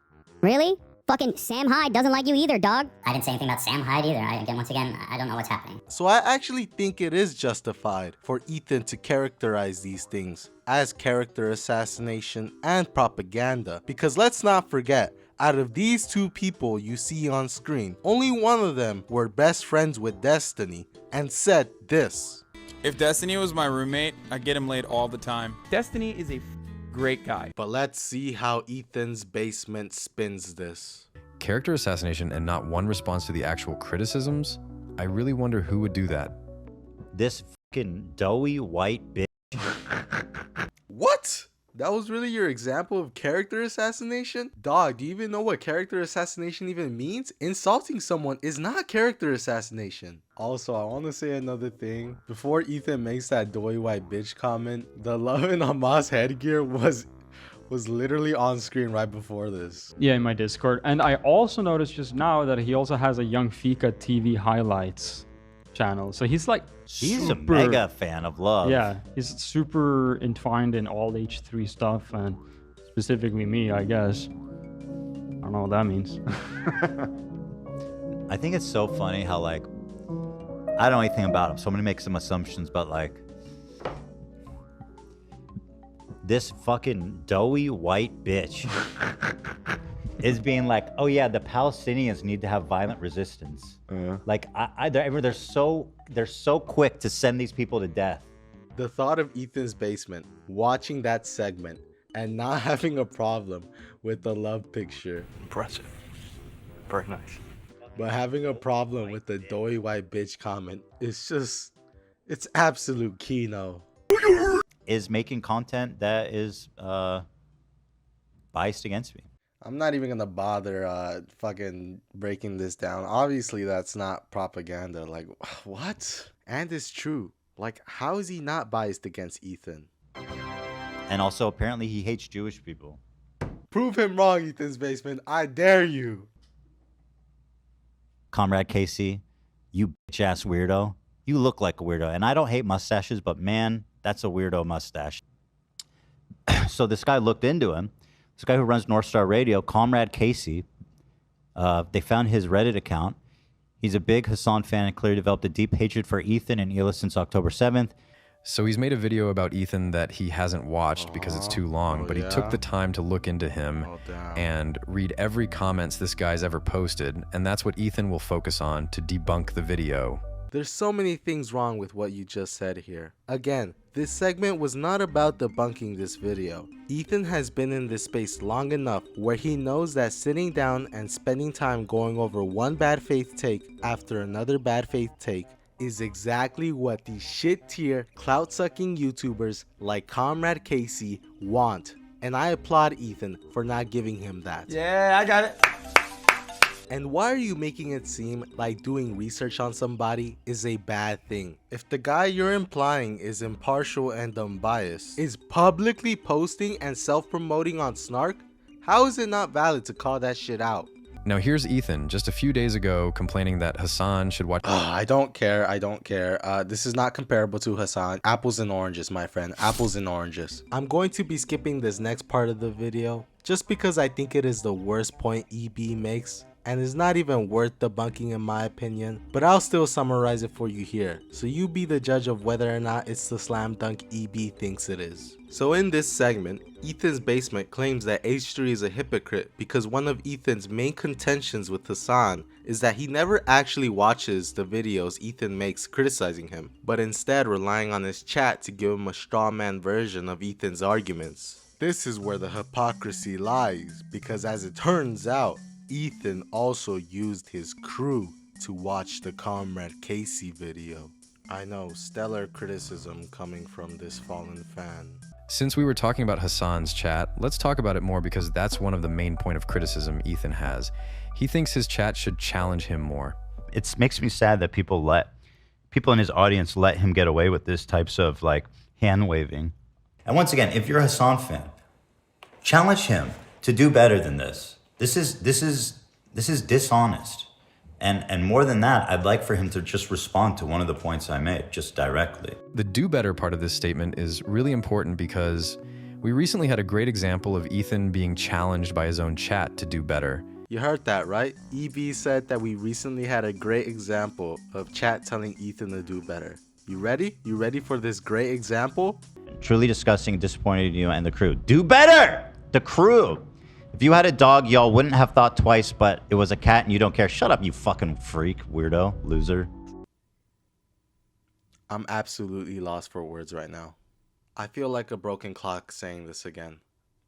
Speaker 19: Really? Fucking Sam Hyde doesn't like you either, dog.
Speaker 20: I didn't say anything about Sam Hyde either. Once again, I don't know what's happening.
Speaker 3: So I actually think it is justified for Ethan to characterize these things as character assassination and propaganda. Because let's not forget, out of these two people you see on screen, only one of them were best friends with Destiny and said this.
Speaker 21: If Destiny was my roommate, I'd get him laid all the time. Destiny is a great guy.
Speaker 3: But let's see how Ethan's Basement spins this.
Speaker 9: Character assassination and not one response to the actual criticisms? I really wonder who would do that.
Speaker 5: This fucking doughy white bitch.
Speaker 3: What? That was really your example of character assassination? Dog, do you even know what character assassination even means? Insulting someone is not character assassination. Also, I want to say another thing. Before Ethan makes that doughy white bitch comment, the Love and Hamas headgear was literally on screen right before this.
Speaker 16: Yeah, in my Discord. And I also noticed just now that he also has a Young Fika TV highlights channel. So he's like
Speaker 5: He's a mega fan of love.
Speaker 16: Yeah, he's super entwined in all H3 stuff, and specifically me, I guess. I don't know what that means.
Speaker 5: I think it's so funny how, like, I don't know anything about him, so I'm gonna make some assumptions, but like, this fucking doughy white bitch is being like, oh yeah, the Palestinians need to have violent resistance. Like, they're so quick to send these people to death.
Speaker 3: The thought of Ethan's Basement watching that segment and not having a problem with the love picture.
Speaker 4: Impressive. Very nice.
Speaker 3: But having a problem with the doughy white bitch comment is just, it's absolute kino.
Speaker 5: Is making content that is biased against me.
Speaker 3: I'm not even gonna bother fucking breaking this down. Obviously, that's not propaganda. Like, what? And it's true. Like, how is he not biased against Ethan?
Speaker 5: And also, apparently, he hates Jewish people.
Speaker 3: Prove him wrong, Ethan's Basement. I dare you.
Speaker 5: Comrade Casey, you bitch-ass weirdo. You look like a weirdo. And I don't hate mustaches, but man, that's a weirdo mustache. So this guy looked into him. This guy who runs North Star Radio, Comrade Casey, they found his Reddit account. He's a big Hassan fan and clearly developed a deep hatred for Ethan and Hila since October 7th.
Speaker 9: So he's made a video about Ethan that he hasn't watched because it's too long, but he took the time to look into him and read every comments this guy's ever posted, and that's what Ethan will focus on to debunk the video.
Speaker 3: There's so many things wrong with what you just said here. Again, this segment was not about debunking this video. Ethan has been in this space long enough where he knows that sitting down and spending time going over one bad faith take after another bad faith take is exactly what these shit tier clout sucking YouTubers like Comrade Casey want. And I applaud Ethan for not giving him that.
Speaker 11: Yeah, I got it.
Speaker 3: And why are you making it seem like doing research on somebody is a bad thing? If the guy you're implying is impartial and unbiased, is publicly posting and self-promoting on Snark, how is it not valid to call that shit out?
Speaker 9: Now here's Ethan just a few days ago complaining that Hassan should watch.
Speaker 3: I don't care. This is not comparable to Hassan. Apples and oranges, my friend. Apples and oranges. I'm going to be skipping this next part of the video just because I think it is the worst point EB makes and is not even worth debunking in my opinion, but I'll still summarize it for you here, so you be the judge of whether or not it's the slam dunk EB thinks it is. So in this segment, Ethan's Basement claims that H3 is a hypocrite because one of Ethan's main contentions with Hassan is that he never actually watches the videos Ethan makes criticizing him, but instead relying on his chat to give him a straw man version of Ethan's arguments. This is where the hypocrisy lies, because as it turns out, Ethan also used his crew to watch the Comrade Casey video. I know, stellar criticism coming from this fallen fan.
Speaker 9: Since we were talking about Hassan's chat, let's talk about it more because that's one of the main point of criticism Ethan has. He thinks his chat should challenge him more.
Speaker 5: It makes me sad that people in his audience let him get away with this types of like hand waving. And once again, if you're a Hassan fan, challenge him to do better than this. This is dishonest. And more than that, I'd like for him to just respond to one of the points I made, just directly.
Speaker 9: The do better part of this statement is really important because we recently had a great example of Ethan being challenged by his own chat to do better.
Speaker 3: You heard that, right? EB said that we recently had a great example of chat telling Ethan to do better. You ready? You ready for this great example?
Speaker 5: Truly disgusting, disappointed in you and the crew. Do better! The crew! If you had a dog, y'all wouldn't have thought twice, but it was a cat and you don't care. Shut up, you fucking freak, weirdo, loser.
Speaker 3: I'm absolutely lost for words right now. I feel like a broken clock saying this again.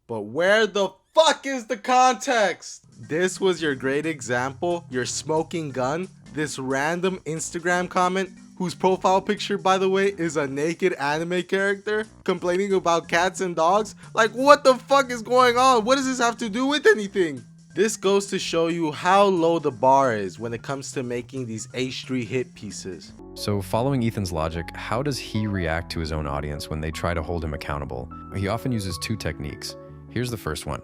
Speaker 3: But where the fuck is the context? This was your great example, your smoking gun, this random Instagram comment whose profile picture, by the way, is a naked anime character complaining about cats and dogs. Like, what the fuck is going on? What does this have to do with anything? This goes to show you how low the bar is when it comes to making these H3 hit pieces.
Speaker 9: So following Ethan's logic, how does he react to his own audience when they try to hold him accountable? He often uses two techniques. Here's the first one.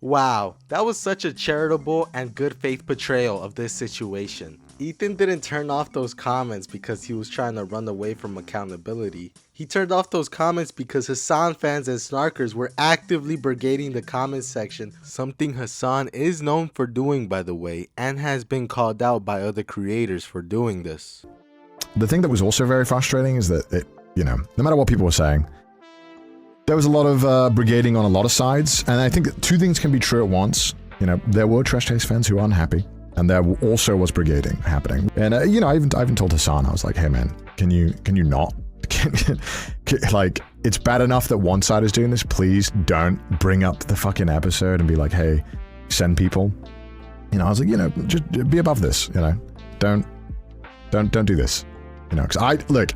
Speaker 3: Wow, that was such a charitable and good faith portrayal of this situation. Ethan didn't turn off those comments because he was trying to run away from accountability. He turned off those comments because Hassan fans and snarkers were actively brigading the comments section, something Hassan is known for doing, by the way, and has been called out by other creators for doing this.
Speaker 22: The thing that was also very frustrating is that no matter what people were saying, there was a lot of brigading on a lot of sides, and I think that two things can be true at once. There were Trash Taste fans who are unhappy, And there also was brigading happening. And, I even told Hassan, I was like, hey man, can you not? Like, it's bad enough that one side is doing this. Please don't bring up the fucking episode and be like, hey, send people. I was like, just be above this, Don't do this. Because look,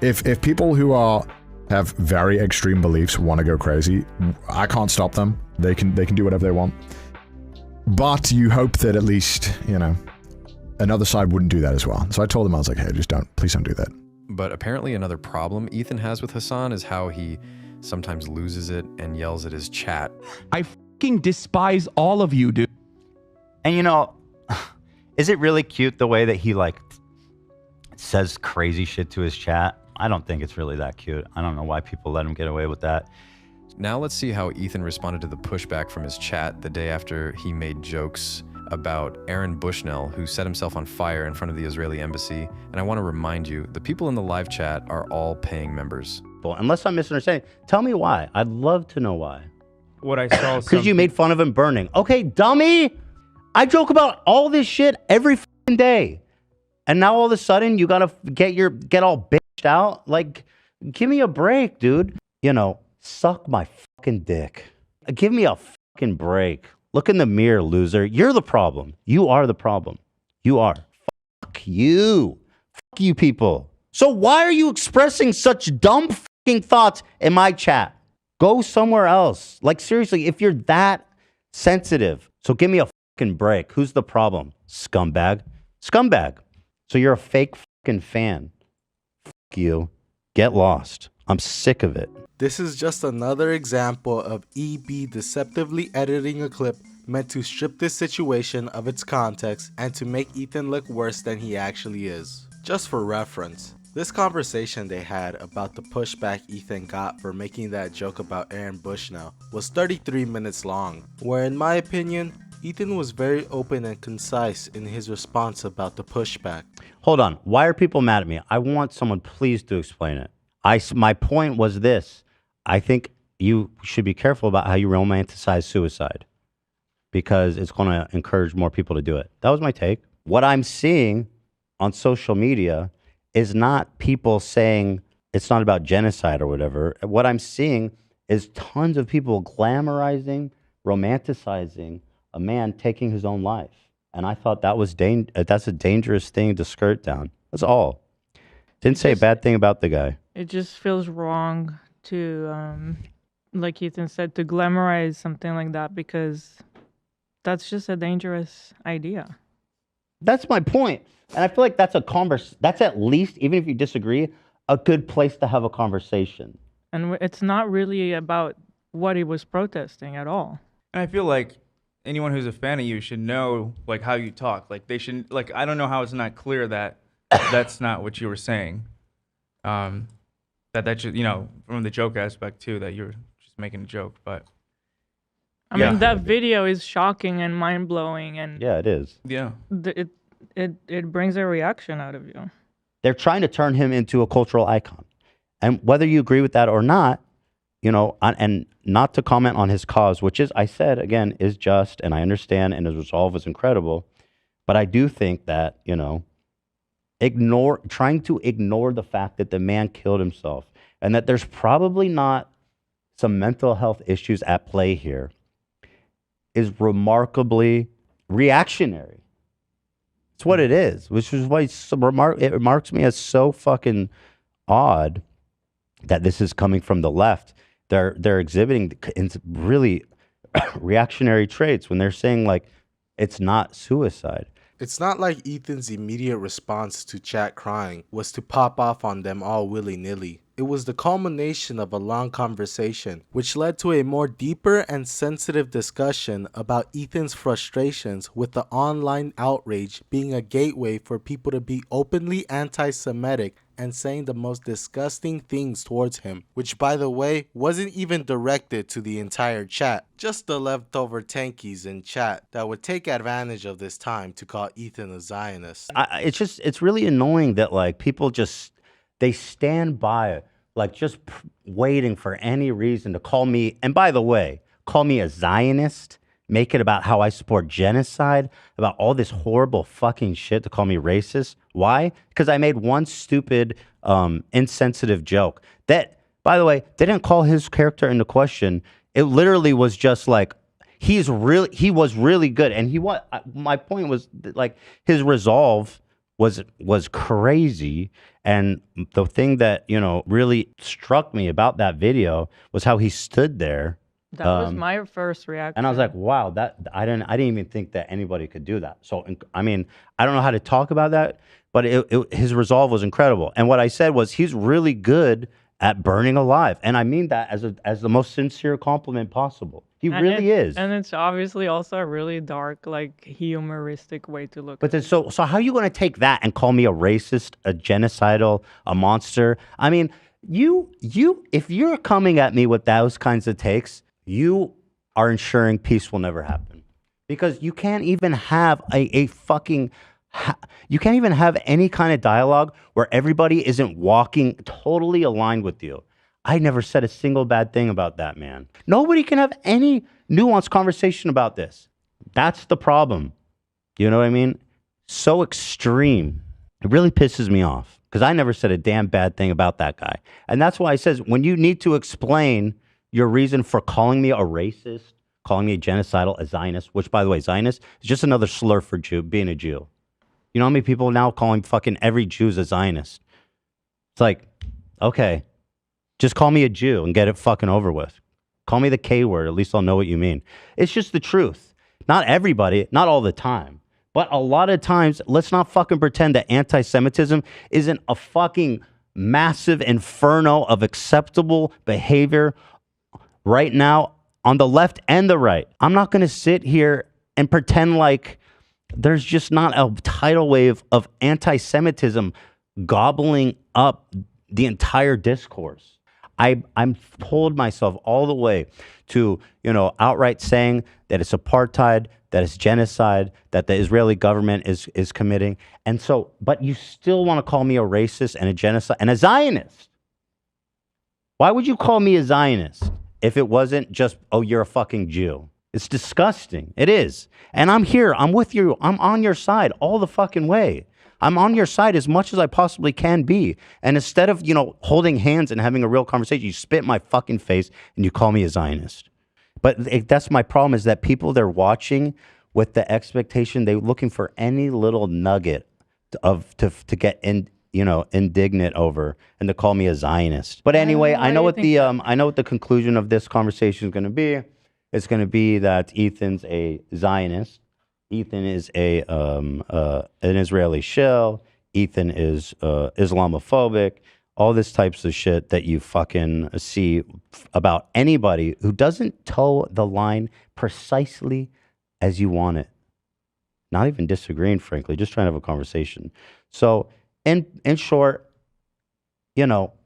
Speaker 22: if people who have very extreme beliefs want to go crazy, I can't stop them. They can do whatever they want. But you hope that at least, another side wouldn't do that as well. So I told them, I was like, hey, please don't do that.
Speaker 9: But apparently another problem Ethan has with Hassan is how he sometimes loses it and yells at his chat.
Speaker 1: I fucking despise all of you, dude.
Speaker 5: And is it really cute the way that he says crazy shit to his chat? I don't think it's really that cute. I don't know why people let him get away with that.
Speaker 9: Now let's see how Ethan responded to the pushback from his chat the day after he made jokes about Aaron Bushnell, who set himself on fire in front of the Israeli embassy. And I want to remind you, the people in the live chat are all paying members.
Speaker 8: Well, unless I'm misunderstanding, tell me why. I'd love to know why.
Speaker 16: What I saw
Speaker 8: because you made fun of him burning. Okay, dummy. I joke about all this shit every fucking day. And now all of a sudden you gotta get all bitched out? Like, give me a break, dude. Suck my fucking dick. Give me a fucking break. Look in the mirror, loser. You're the problem. You are the problem. You are. Fuck you. Fuck you people. So why are you expressing such dumb fucking thoughts in my chat? Go somewhere else. Like, seriously, if you're that sensitive, so give me a fucking break. Who's the problem? Scumbag. Scumbag. So you're a fake fucking fan. Fuck you. Get lost. I'm sick of it.
Speaker 3: This is just another example of EB deceptively editing a clip meant to strip this situation of its context and to make Ethan look worse than he actually is. Just for reference, this conversation they had about the pushback Ethan got for making that joke about Aaron Bushnell was 33 minutes long, where in my opinion, Ethan was very open and concise in his response about the pushback.
Speaker 8: Hold on. Why are people mad at me? I want someone please to explain it. My point was this. I think you should be careful about how you romanticize suicide because it's going to encourage more people to do it. That was my take. What I'm seeing on social media is not people saying it's not about genocide or whatever. What I'm seeing is tons of people glamorizing, romanticizing a man taking his own life. And I thought that's a dangerous thing to skirt down. That's all. Didn't say a bad thing about the guy.
Speaker 7: It just feels wrong to, like Ethan said, to glamorize something like that because that's just a dangerous idea.
Speaker 8: That's my point. And I feel like that's that's at least, even if you disagree, a good place to have a conversation.
Speaker 7: And it's not really about what he was protesting at all.
Speaker 21: And I feel like anyone who's a fan of you should know how you talk. Like they should I don't know how it's not clear that that's not what you were saying. That should, from the joke aspect too, that you're just making a joke. But
Speaker 7: I mean, that video is shocking and mind blowing, and
Speaker 8: yeah, it is.
Speaker 21: Yeah,
Speaker 7: it brings a reaction out of you.
Speaker 8: They're trying to turn him into a cultural icon, and whether you agree with that or not, and not to comment on his cause, which is, I said again, is just, and I understand, and his resolve is incredible, but I do think that trying to ignore the fact that the man killed himself and that there's probably not some mental health issues at play here is remarkably reactionary. It's what it is, which is why it remarks me as so fucking odd that this is coming from the left. They're exhibiting really reactionary traits when they're saying it's not suicide.
Speaker 3: It's not like Ethan's immediate response to chat crying was to pop off on them all willy-nilly. It was the culmination of a long conversation, which led to a more deeper and sensitive discussion about Ethan's frustrations with the online outrage being a gateway for people to be openly anti-Semitic and saying the most disgusting things towards him, which by the way wasn't even directed to the entire chat, just the leftover tankies in chat that would take advantage of this time to call Ethan a Zionist.
Speaker 8: It's really annoying that people just, they stand by waiting for any reason to call me, and by the way, call me a Zionist,
Speaker 5: make it about how I support genocide, about all this horrible fucking shit to call me racist. Why? Because I made one stupid, insensitive joke that, by the way, they didn't call his character into question. It literally was just like, he was really good. And my point was that, like, his resolve was crazy. And the thing that, really struck me about that video was how he stood there.
Speaker 7: That was my first reaction.
Speaker 5: And I was like, wow, I didn't even think that anybody could do that. So, I mean, I don't know how to talk about that, but his resolve was incredible. And what I said was, he's really good at burning alive. And I mean that as the most sincere compliment possible. He really is.
Speaker 7: And it's obviously also a really dark, like, humoristic way to look
Speaker 5: But then, so how are you going to take that and call me a racist, a genocidal, a monster? I mean, if you're coming at me with those kinds of takes, you are ensuring peace will never happen. Because you can't even have you can't even have any kind of dialogue where everybody isn't walking totally aligned with you. I never said a single bad thing about that, man. Nobody can have any nuanced conversation about this. That's the problem. You know what I mean? So extreme. It really pisses me off because I never said a damn bad thing about that guy. And that's why I says, when you need to explain your reason for calling me a racist, calling me a genocidal, a Zionist, which, by the way, Zionist is just another slur for being a Jew. You know how many people now calling fucking every Jew's a Zionist? It's like, okay, just call me a Jew and get it fucking over with. Call me the K word, at least I'll know what you mean. It's just the truth. Not everybody, not all the time, but a lot of times, let's not fucking pretend that anti-Semitism isn't a fucking massive inferno of acceptable behavior right now on the left and the right. I'm not going to sit here and pretend like there's just not a tidal wave of anti-Semitism gobbling up the entire discourse. I'm pulled myself all the way to, outright saying that it's apartheid, that it's genocide, that the Israeli government is committing. And so, but you still want to call me a racist and a genocide and a Zionist. Why would you call me a Zionist if it wasn't just, oh, you're a fucking Jew? It's disgusting. It is. And I'm here. I'm with you. I'm on your side all the fucking way. I'm on your side as much as I possibly can be. And instead of, holding hands and having a real conversation, you spit in my fucking face and you call me a Zionist. But that's my problem, is that people, they're watching with the expectation, they're looking for any little nugget to get indignant over and to call me a Zionist. But anyway, I know what the conclusion of this conversation is going to be. It's going to be that Ethan's a Zionist. Ethan is an Israeli shill. Ethan is Islamophobic. All this types of shit that you fucking see about anybody who doesn't toe the line precisely as you want it. Not even disagreeing, frankly, just trying to have a conversation. So, in short,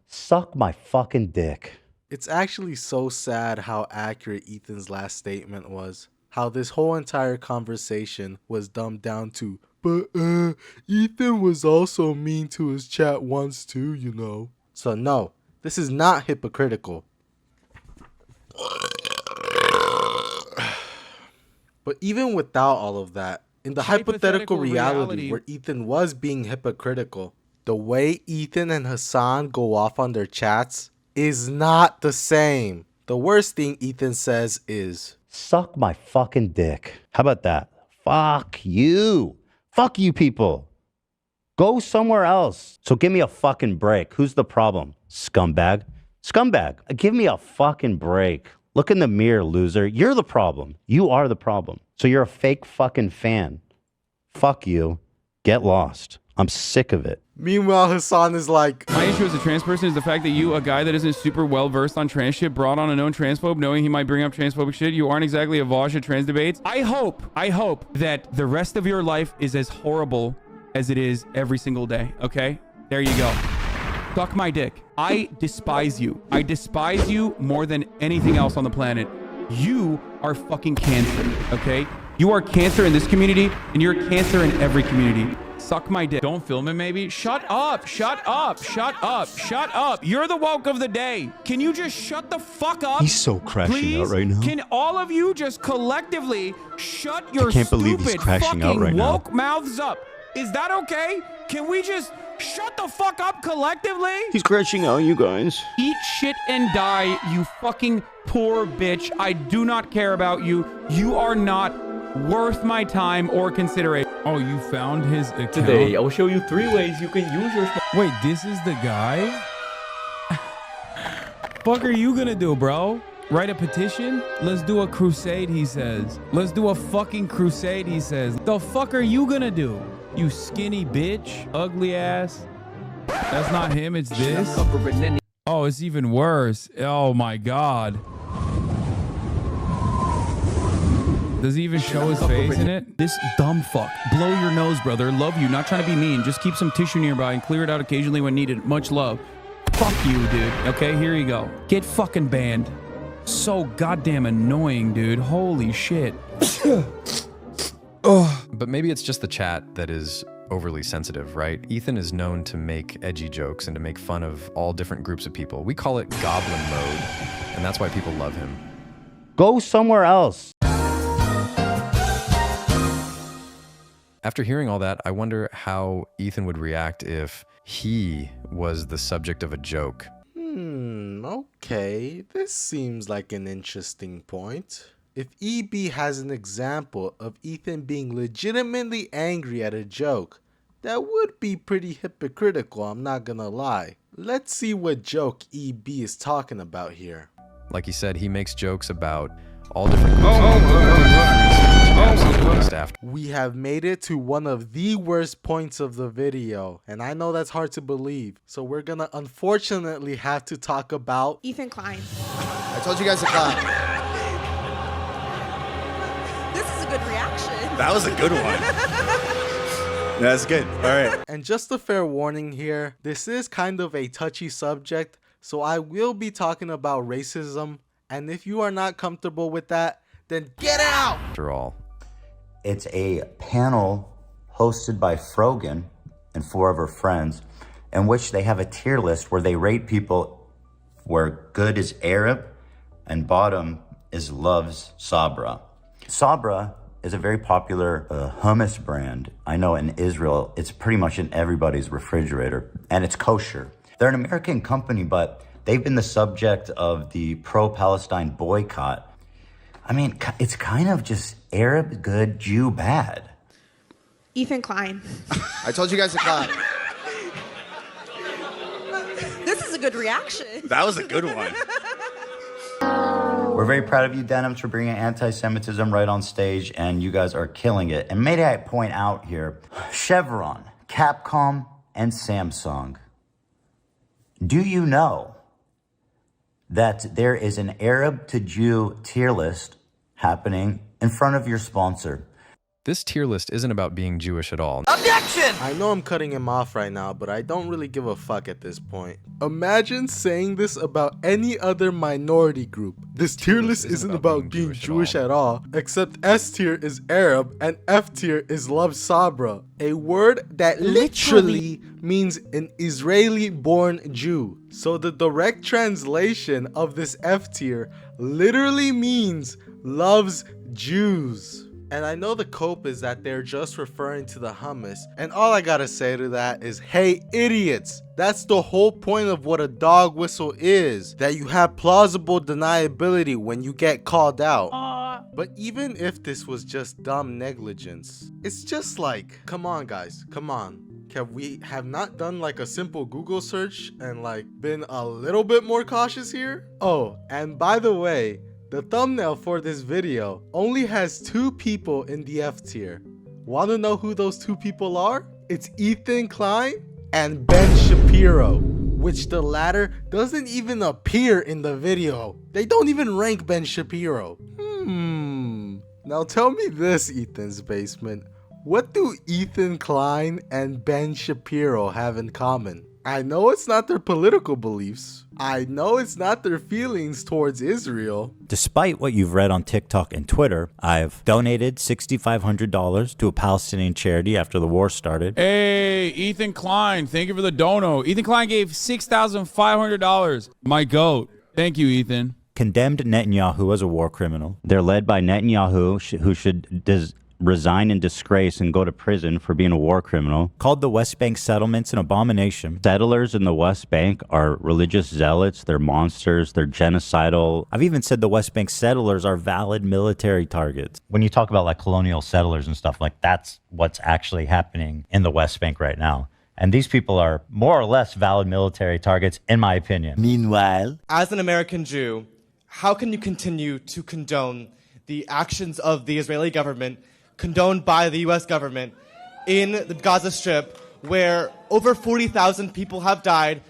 Speaker 5: suck my fucking dick.
Speaker 3: It's actually so sad how accurate Ethan's last statement was. How this whole entire conversation was dumbed down to, but Ethan was also mean to his chat once too, So no, this is not hypocritical. But even without all of that, in the hypothetical reality where Ethan was being hypocritical, the way Ethan and Hassan go off on their chats is not the same. The worst thing Ethan says is,
Speaker 5: suck my fucking dick. How about that? Fuck you. Fuck you people. Go somewhere else. So give me a fucking break. Who's the problem? Scumbag. Scumbag. Give me a fucking break. Look in the mirror, loser. You're the problem. You are the problem. So you're a fake fucking fan. Fuck you. Get lost. I'm sick of it.
Speaker 3: Meanwhile, Hassan is like,
Speaker 6: my issue as a trans person is the fact that you, a guy that isn't super well versed on trans shit, brought on a known transphobe knowing he might bring up transphobic shit. You aren't exactly a Vosh at trans debates. I hope that the rest of your life is as horrible as it is every single day. Okay? There you go. Suck my dick. I despise you. I despise you more than anything else on the planet. You are fucking cancer. Okay? You are cancer in this community and you're cancer in every community. Suck my dick. Don't film it, maybe. Shut up. Shut up. Shut up. Shut up. You're the woke of the day. Can you just shut the fuck up?
Speaker 12: He's so crashing
Speaker 6: Please?
Speaker 12: out right now.
Speaker 6: Can all of you just collectively shut your
Speaker 12: can't believe he's
Speaker 6: stupid
Speaker 12: crashing out
Speaker 6: fucking
Speaker 12: right now.
Speaker 6: woke mouths up? Is that okay? Can we just shut the fuck up collectively?
Speaker 12: He's crashing out, you guys.
Speaker 6: Eat shit and die, you fucking poor bitch. I do not care about you. You are not worth my time or consideration. Oh, you found his account?
Speaker 14: Today, I will show you 3 ways you can use your...
Speaker 6: Wait, this is the guy? Fuck are you gonna do, bro? Write a petition? Let's do a crusade, he says. Let's do a fucking crusade, he says. The fuck are you gonna do? You skinny bitch, ugly ass. That's not him, it's this. Oh, it's even worse. Oh my God. Does he even show his face in it? This dumb fuck. Blow your nose, brother. Love you. Not trying to be mean. Just keep some tissue nearby and clear it out occasionally when needed. Much love. Fuck you, dude. Okay, here you go. Get fucking banned. So goddamn annoying, dude. Holy shit.
Speaker 9: But maybe it's just the chat that is overly sensitive, right? Ethan is known to make edgy jokes and to make fun of all different groups of people. We call it goblin mode, and that's why people love him.
Speaker 8: Go somewhere else.
Speaker 9: After hearing all that, I wonder how Ethan would react if he was the subject of a joke.
Speaker 3: Okay. This seems like an interesting point. If EB has an example of Ethan being legitimately angry at a joke, that would be pretty hypocritical, I'm not gonna lie. Let's see what joke EB is talking about here.
Speaker 9: Like he said, he makes jokes about all different groups staff.
Speaker 3: We have made it to one of the worst points of the video, and I know that's hard to believe, so we're gonna unfortunately have to talk about
Speaker 23: Ethan Klein.
Speaker 24: I told you guys to clap.
Speaker 23: This is a good reaction.
Speaker 24: That was a good one. That's good. All right.
Speaker 3: And just a fair warning here, this is kind of a touchy subject, so I will be talking about racism, and if you are not comfortable with that, then get out!
Speaker 9: After all,
Speaker 8: it's a panel hosted by Frogan and 4 of her friends, in which they have a tier list where they rate people where good is Arab and bottom is loves Sabra. Sabra is a very popular hummus brand. I know in Israel, it's pretty much in everybody's refrigerator, and it's kosher. They're an American company, but they've been the subject of the pro-Palestine boycott. I mean, it's kind of just Arab good, Jew bad.
Speaker 23: Ethan Klein.
Speaker 24: I told you guys to clap.
Speaker 23: This is a good reaction.
Speaker 24: That was a good one.
Speaker 8: We're very proud of you, Denims, for bringing anti-Semitism right on stage, and you guys are killing it. And may I point out here, Chevron, Capcom, and Samsung. Do you know that there is an Arab to Jew tier list happening in front of your sponsor?
Speaker 9: this tier list isn't about being Jewish at all.
Speaker 3: Objection! I know I'm cutting him off right now, but I don't really give a fuck at this point. Imagine saying this about any other minority group. This tier list isn't about being Jewish at all, except S tier is Arab and F tier is Love Sabra, a word that literally means an Israeli-born Jew. So the direct translation of this F tier literally means loves Jews. And I know the cope is that they're just referring to the hummus, and all I gotta say to that is, hey idiots, that's the whole point of what a dog whistle is, that you have plausible deniability when you get called out. But even if this was just dumb negligence, it's just like, come on guys, come on. Can we have not done like a simple Google search and like been a little bit more cautious here? Oh, and by the way, the thumbnail for this video only has 2 people in the F tier. Wanna know who those 2 people are? It's Ethan Klein and Ben Shapiro, which the latter doesn't even appear in the video. They don't even rank Ben Shapiro. Now tell me this, Ethan's Basement. What do Ethan Klein and Ben Shapiro have in common? I know it's not their political beliefs. I know it's not their feelings towards Israel.
Speaker 5: Despite what you've read on TikTok and Twitter, I've donated $6,500 to a Palestinian charity after the war started.
Speaker 6: Hey, Ethan Klein, thank you for the dono. Ethan Klein gave $6,500. My goat. Thank you, Ethan.
Speaker 5: Condemned Netanyahu as a war criminal. They're led by Netanyahu, who should resign in disgrace and go to prison for being a war criminal. Called the West Bank settlements an abomination. Settlers in the West Bank are religious zealots. They're monsters. They're genocidal. I've even said the West Bank settlers are valid military targets. When you talk about like colonial settlers and stuff, like that's what's actually happening in the West Bank right now. And these people are more or less valid military targets, in my opinion.
Speaker 10: Meanwhile, as an American Jew, how can you continue to condone the actions of the Israeli government, condoned by the U.S. government, in the Gaza Strip, where over 40,000 people have died,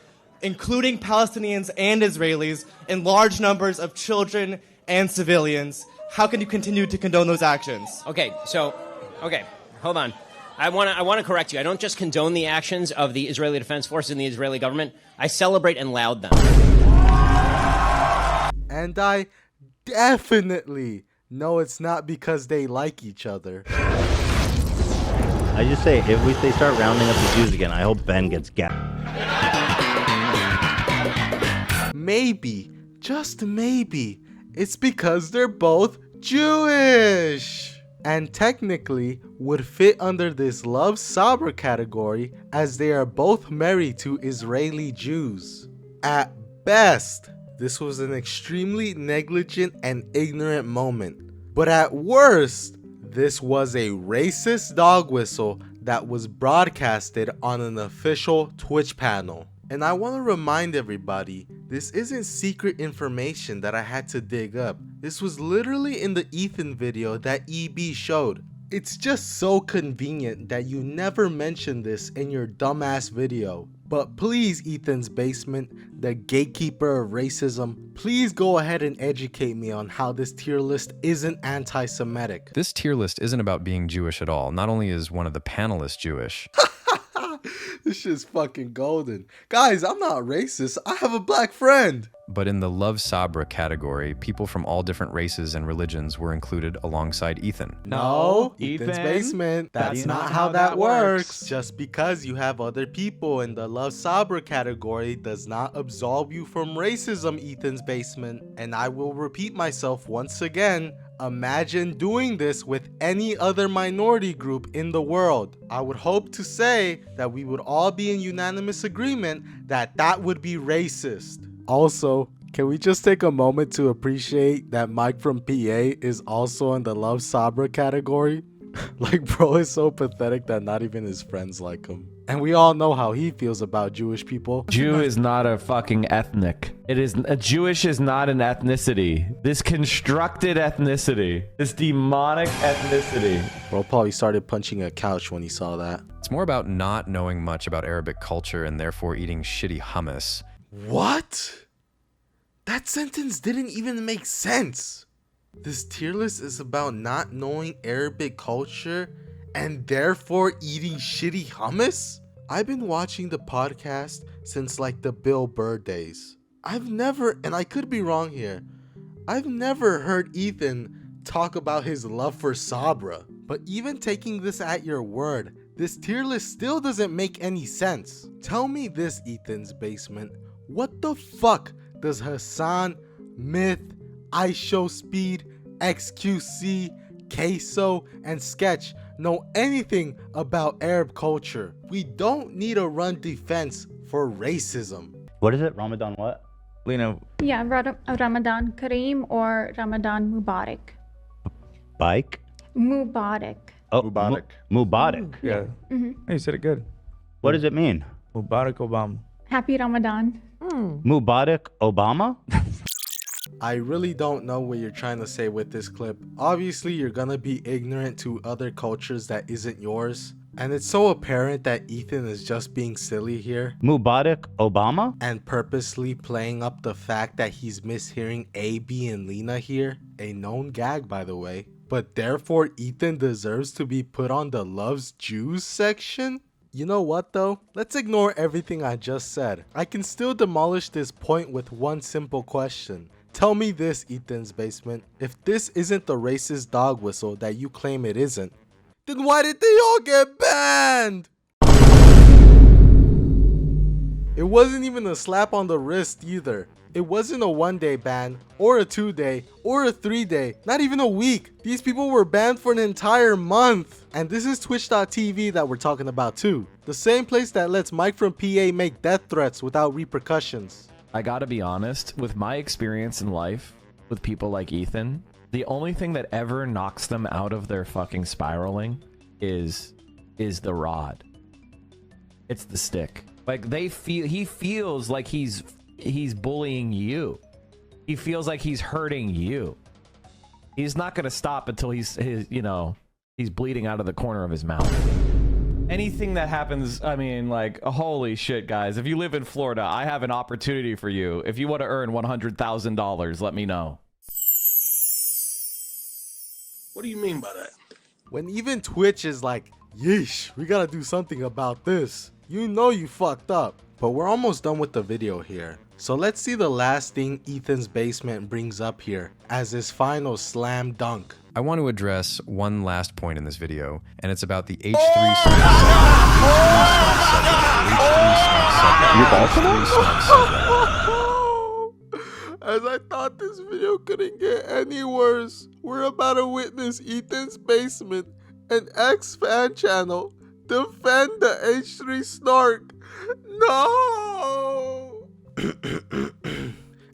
Speaker 10: including Palestinians and Israelis, and large numbers of children and civilians? How can you continue to condone those actions?
Speaker 13: Okay, hold on. I want to correct you. I don't just condone the actions of the Israeli Defense Forces and the Israeli government. I celebrate and laud them.
Speaker 3: And I definitely know it's not because they like each other.
Speaker 8: I just say, if they start rounding up the Jews again, I hope Ben gets gapped.
Speaker 3: Maybe, just maybe, it's because they're both Jewish. And technically would fit under this love sabra category, as they are both married to Israeli Jews. At best, this was an extremely negligent and ignorant moment. But at worst, this was a racist dog whistle that was broadcasted on an official Twitch panel. And I want to remind everybody, this isn't secret information that I had to dig up. This was literally in the Ethan video that EB showed. It's just so convenient that you never mention this in your dumbass video. But please, Ethan's Basement, the gatekeeper of racism, please go ahead and educate me on how this tier list isn't anti-Semitic.
Speaker 9: This tier list isn't about being Jewish at all. Not only is one of the panelists Jewish.
Speaker 3: This shit's fucking golden. Guys, I'm not racist. I have a black friend.
Speaker 9: But in the Love Sabra category, people from all different races and religions were included alongside Ethan.
Speaker 3: No, Ethan's Basement. That's not how that works. Just because you have other people in the Love Sabra category does not absolve you from racism, Ethan's Basement. And I will repeat myself once again. Imagine doing this with any other minority group in the world. I would hope to say that we would all be in unanimous agreement that that would be racist. Also, can we just take a moment to appreciate that Mike from PA is also in the Love Sabra category? Like, bro is so pathetic that not even his friends like him. And we all know how he feels about Jewish people.
Speaker 14: Jew is not a fucking ethnic. Jewish is not an ethnicity. This constructed ethnicity. This demonic ethnicity.
Speaker 3: Bro probably started punching a couch when he saw that.
Speaker 9: It's more about not knowing much about Arabic culture and therefore eating shitty hummus.
Speaker 3: What? That sentence didn't even make sense. This tier list is about not knowing Arabic culture and therefore eating shitty hummus? I've been watching the podcast since like the Bill Burr days. I've never, and I could be wrong here, I've never heard Ethan talk about his love for Sabra. But even taking this at your word, this tier list still doesn't make any sense. Tell me this, Ethan's Basement. What the fuck does Hassan, Myth, iShowSpeed, XQC, Queso, and Sketch know anything about Arab culture? We don't need to run defense for racism.
Speaker 8: What is it? Ramadan what?
Speaker 21: Lena.
Speaker 15: Yeah, Ramadan Kareem or Ramadan Mubarak.
Speaker 8: Bike?
Speaker 15: Mubarak.
Speaker 8: Oh, Mubarak. Mubarak.
Speaker 21: Yeah.
Speaker 15: Mm-hmm.
Speaker 21: Hey, you said it good.
Speaker 8: What does it mean?
Speaker 21: Mubarak Obama.
Speaker 15: Happy Ramadan.
Speaker 8: Mubarak Obama?
Speaker 3: I really don't know what you're trying to say with this clip. Obviously, you're gonna be ignorant to other cultures that isn't yours. And it's so apparent that Ethan is just being silly here.
Speaker 8: Mubarak Obama?
Speaker 3: And purposely playing up the fact that he's mishearing A, B, and Lena here. A known gag, by the way. But therefore, Ethan deserves to be put on the Loves Jews section? You know what though? Let's ignore everything I just said. I can still demolish this point with one simple question. Tell me this, Ethan's Basement. If this isn't the racist dog whistle that you claim it isn't, then why did they all get banned? It wasn't even a slap on the wrist either. It wasn't a 1-day ban, or a 2-day, or a 3-day, not even a week. These people were banned for an entire month. And this is Twitch.tv that we're talking about too. The same place that lets Mike from PA make death threats without repercussions.
Speaker 14: I gotta be honest, with my experience in life, with people like Ethan, the only thing that ever knocks them out of their fucking spiraling is the rod. It's the stick. Like he feels like he's bullying you. He feels like he's hurting you. He's not gonna stop until he's bleeding out of the corner of his mouth. Anything that happens, I mean, like, holy shit, guys. If you live in Florida, I have an opportunity for you. If you want to earn $100,000, let me know.
Speaker 2: What do you mean by that?
Speaker 3: When even Twitch is like, yeesh, we gotta do something about this. You know you fucked up. But we're almost done with the video here. So let's see the last thing Ethan's Basement brings up here as his final slam dunk.
Speaker 9: I want to address one last point in this video, and it's about the H3
Speaker 3: As I thought this video couldn't get any worse, we're about to witness Ethan's Basement, an ex-fan channel, defend the H3 snark. No!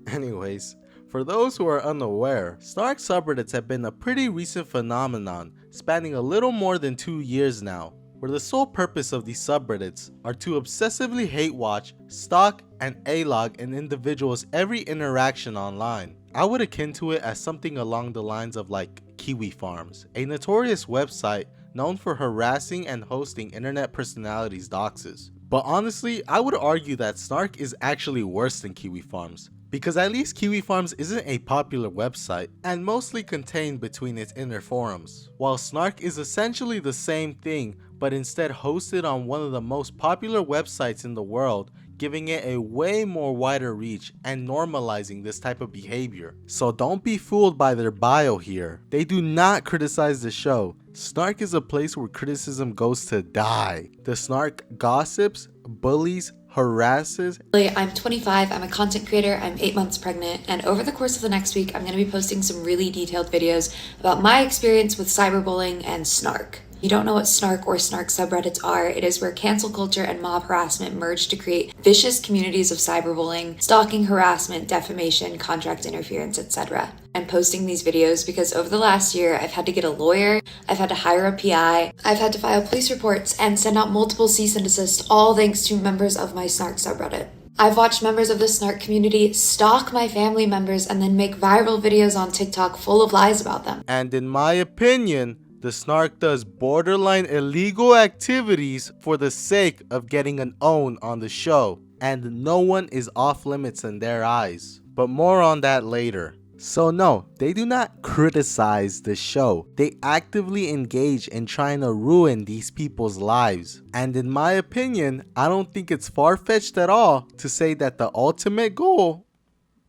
Speaker 3: Anyways, for those who are unaware, snark subreddits have been a pretty recent phenomenon, spanning a little more than 2 years now, where the sole purpose of these subreddits are to obsessively hate watch, stalk, and A-log an individual's every interaction online. I would akin to it as something along the lines of like Kiwi Farms, a notorious website known for harassing and hosting internet personalities' doxes. But honestly, I would argue that snark is actually worse than Kiwi Farms, because at least Kiwi Farms isn't a popular website and mostly contained between its inner forums, while snark is essentially the same thing but instead hosted on one of the most popular websites in the world, giving it a way more wider reach and normalizing this type of behavior. So don't be fooled by their bio here. They do not criticize the show. Snark is a place where criticism goes to die. The snark gossips, bullies, harasses.
Speaker 17: I'm 25, I'm a content creator, I'm 8 months pregnant, and over the course of the next week, I'm going to be posting some really detailed videos about my experience with cyberbullying and snark. You don't know what snark or snark subreddits are. It is where cancel culture and mob harassment merge to create vicious communities of cyberbullying, stalking, harassment, defamation, contract interference, etc. I'm posting these videos because over the last year, I've had to get a lawyer, I've had to hire a PI, I've had to file police reports, and send out multiple cease and desist, all thanks to members of my snark subreddit. I've watched members of the snark community stalk my family members and then make viral videos on TikTok full of lies about them.
Speaker 3: And in my opinion, the snark does borderline illegal activities for the sake of getting an own on the show, and no one is off limits in their eyes. But more on that later. So no, they do not criticize the show. They actively engage in trying to ruin these people's lives. And in my opinion, I don't think it's far-fetched at all to say that the ultimate goal...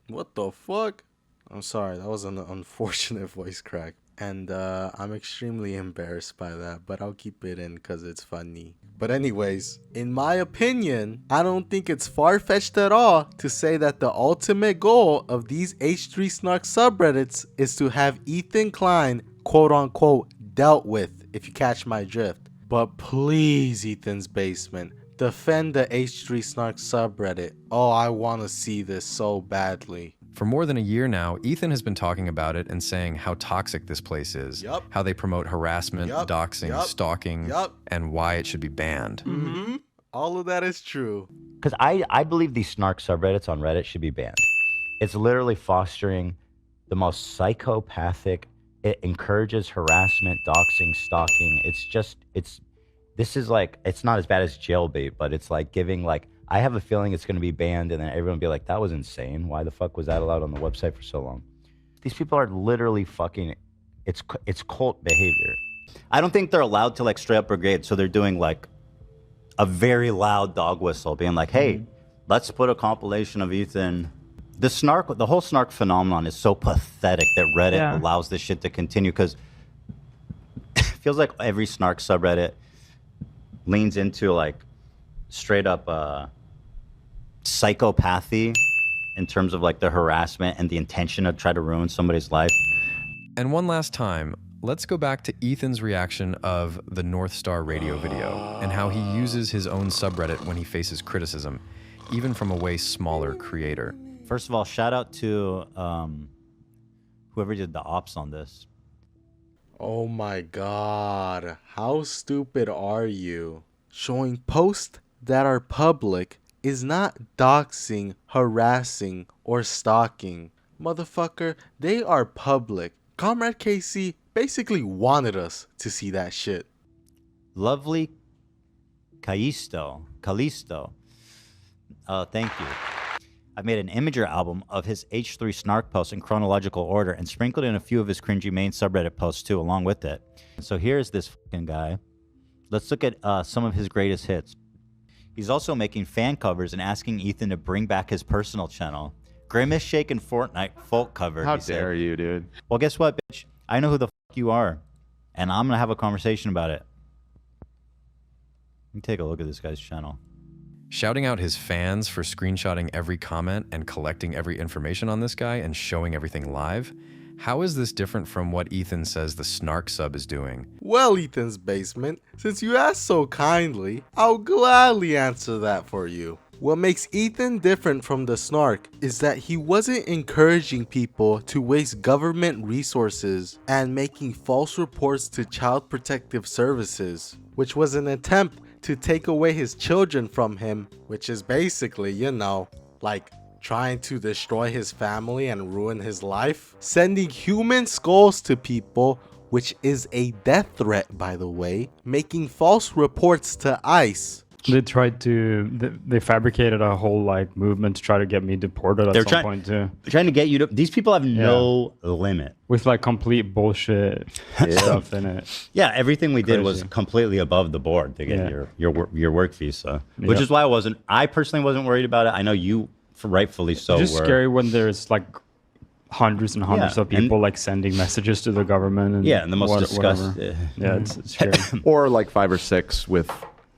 Speaker 3: What the fuck? I'm sorry, that was an unfortunate voice crack. And I'm extremely embarrassed by that, but I'll keep it in because it's funny. But anyways, in my opinion, I don't think it's far-fetched at all to say that the ultimate goal of these H3 Snark subreddits is to have Ethan Klein, quote-unquote, dealt with, if you catch my drift. But please, Ethan's Basement, defend the H3 Snark subreddit. Oh, I want to see this so badly.
Speaker 9: For more than a year now, Ethan has been talking about it and saying how toxic this place is, how they promote harassment, doxing, stalking, and why it should be banned.
Speaker 3: Mm-hmm. All of that is true.
Speaker 5: Because I believe these snark subreddits on Reddit should be banned. It's literally fostering the most psychopathic, it encourages harassment, doxing, stalking. This is like, it's not as bad as jailbait, but it's like giving like, I have a feeling it's going to be banned, and then everyone will be like, that was insane. Why the fuck was that allowed on the website for so long? These people are literally fucking, it's cult behavior.
Speaker 8: I don't think they're allowed to like straight up brigade, so they're doing like a very loud dog whistle being like, hey, let's put a compilation of Ethan. The whole snark phenomenon is so pathetic that Reddit allows this shit to continue, because it feels like every snark subreddit leans into like straight up psychopathy in terms of like the harassment and the intention to try to ruin somebody's life.
Speaker 9: And one last time, let's go back to Ethan's reaction of the North Star radio video and how he uses his own subreddit when he faces criticism, even from a way smaller creator.
Speaker 8: First of all, shout out to whoever did the ops on this.
Speaker 3: Oh my god, how stupid are you? Showing posts that are public is not doxing, harassing, or stalking. Motherfucker, they are public. Comrade KC basically wanted us to see that shit.
Speaker 8: Lovely Callisto. Thank you. I've made an Imager album of his H3 snark posts in chronological order and sprinkled in a few of his cringy main subreddit posts too along with it. So here's this fucking guy. Let's look at some of his greatest hits. He's also making fan covers and asking Ethan to bring back his personal channel. Grimace shaking Fortnite folk cover.
Speaker 4: How dare you, dude?
Speaker 8: Well, guess what, bitch? I know who the fuck you are, and I'm gonna have a conversation about it. Let me take a look at this guy's channel.
Speaker 9: Shouting out his fans for screenshotting every comment and collecting every information on this guy and showing everything live? How is this different from what Ethan says the snark sub is doing?
Speaker 3: Well, Ethan's Basement, since you asked so kindly, I'll gladly answer that for you. What makes Ethan different from the snark is that he wasn't encouraging people to waste government resources and making false reports to Child Protective Services, which was an attempt to take away his children from him, which is basically, you know, like trying to destroy his family and ruin his life. Sending human skulls to people, which is a death threat, by the way. Making false reports to ICE.
Speaker 16: They tried to, they fabricated a whole like movement to try to get me deported at some point too.
Speaker 8: They're trying to get you to, these people have no limit.
Speaker 16: With like complete bullshit stuff in it.
Speaker 8: Yeah, everything we did was completely above the board to get your work visa, which is why I personally wasn't worried about it. I know you, rightfully so,
Speaker 16: it's just scary when there's like hundreds and hundreds of people like sending messages to the government. And
Speaker 8: and the most disgusting.
Speaker 16: Yeah, it's scary.
Speaker 4: Or like 5 or 6 with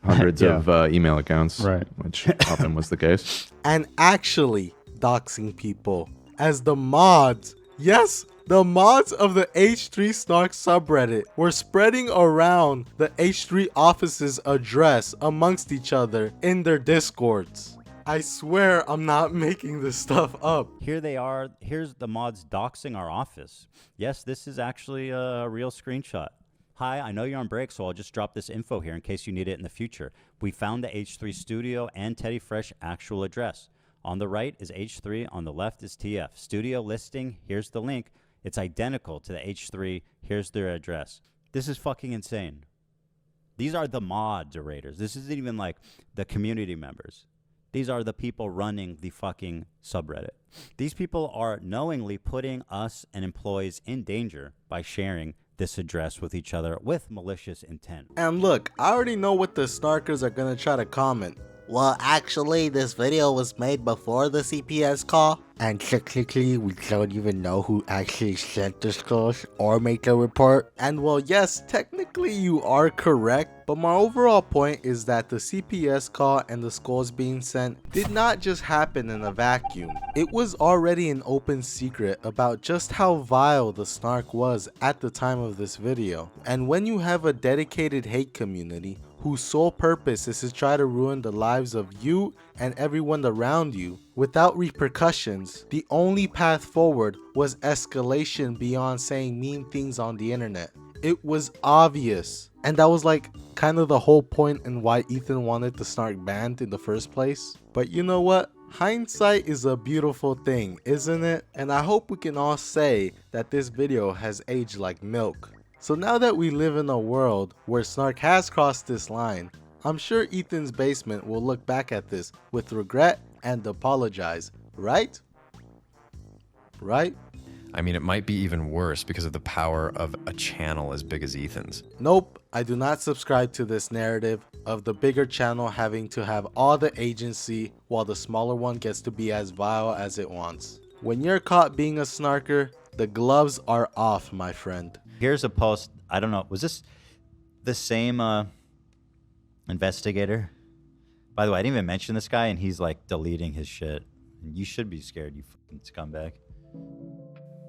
Speaker 4: hundreds of email accounts, which often was the case.
Speaker 3: And actually doxing people as the mods. Yes, the mods of the H3 Snark subreddit were spreading around the H3 office's address amongst each other in their discords. I swear I'm not making this stuff up.
Speaker 8: Here they are. Here's the mods doxing our office. Yes, this is actually a real screenshot. Hi, I know you're on break, so I'll just drop this info here in case you need it in the future. We found the H3 studio and Teddy Fresh actual address. On the right is H3, on the left is TF. Studio listing, here's the link. It's identical to the H3, here's their address. This is fucking insane. These are the moderators. This isn't even like the community members. These are the people running the fucking subreddit. These people are knowingly putting us and employees in danger by sharing this address with each other with malicious intent.
Speaker 3: And look, I already know what the snarkers are gonna try to comment. Well, actually, this video was made before the CPS call. And technically, we don't even know who actually sent the skulls or made the report. And well, yes, technically you are correct. But my overall point is that the CPS call and the skulls being sent did not just happen in a vacuum. It was already an open secret about just how vile the snark was at the time of this video. And when you have a dedicated hate community whose sole purpose is to try to ruin the lives of you and everyone around you without repercussions, the only path forward was escalation beyond saying mean things on the internet. It was obvious. And that was like kind of the whole point in why Ethan wanted the snark banned in the first place. But you know what? Hindsight is a beautiful thing, isn't it? And I hope we can all say that this video has aged like milk. So now that we live in a world where snark has crossed this line, I'm sure Ethan's Basement will look back at this with regret and apologize, right? Right?
Speaker 9: I mean, it might be even worse because of the power of a channel as big as Ethan's.
Speaker 3: Nope, I do not subscribe to this narrative of the bigger channel having to have all the agency while the smaller one gets to be as vile as it wants. When you're caught being a snarker, the gloves are off, my friend.
Speaker 8: Here's a post. I don't know. Was this the same investigator? By the way, I didn't even mention this guy, and he's like deleting his shit. You should be scared, you fucking scumbag.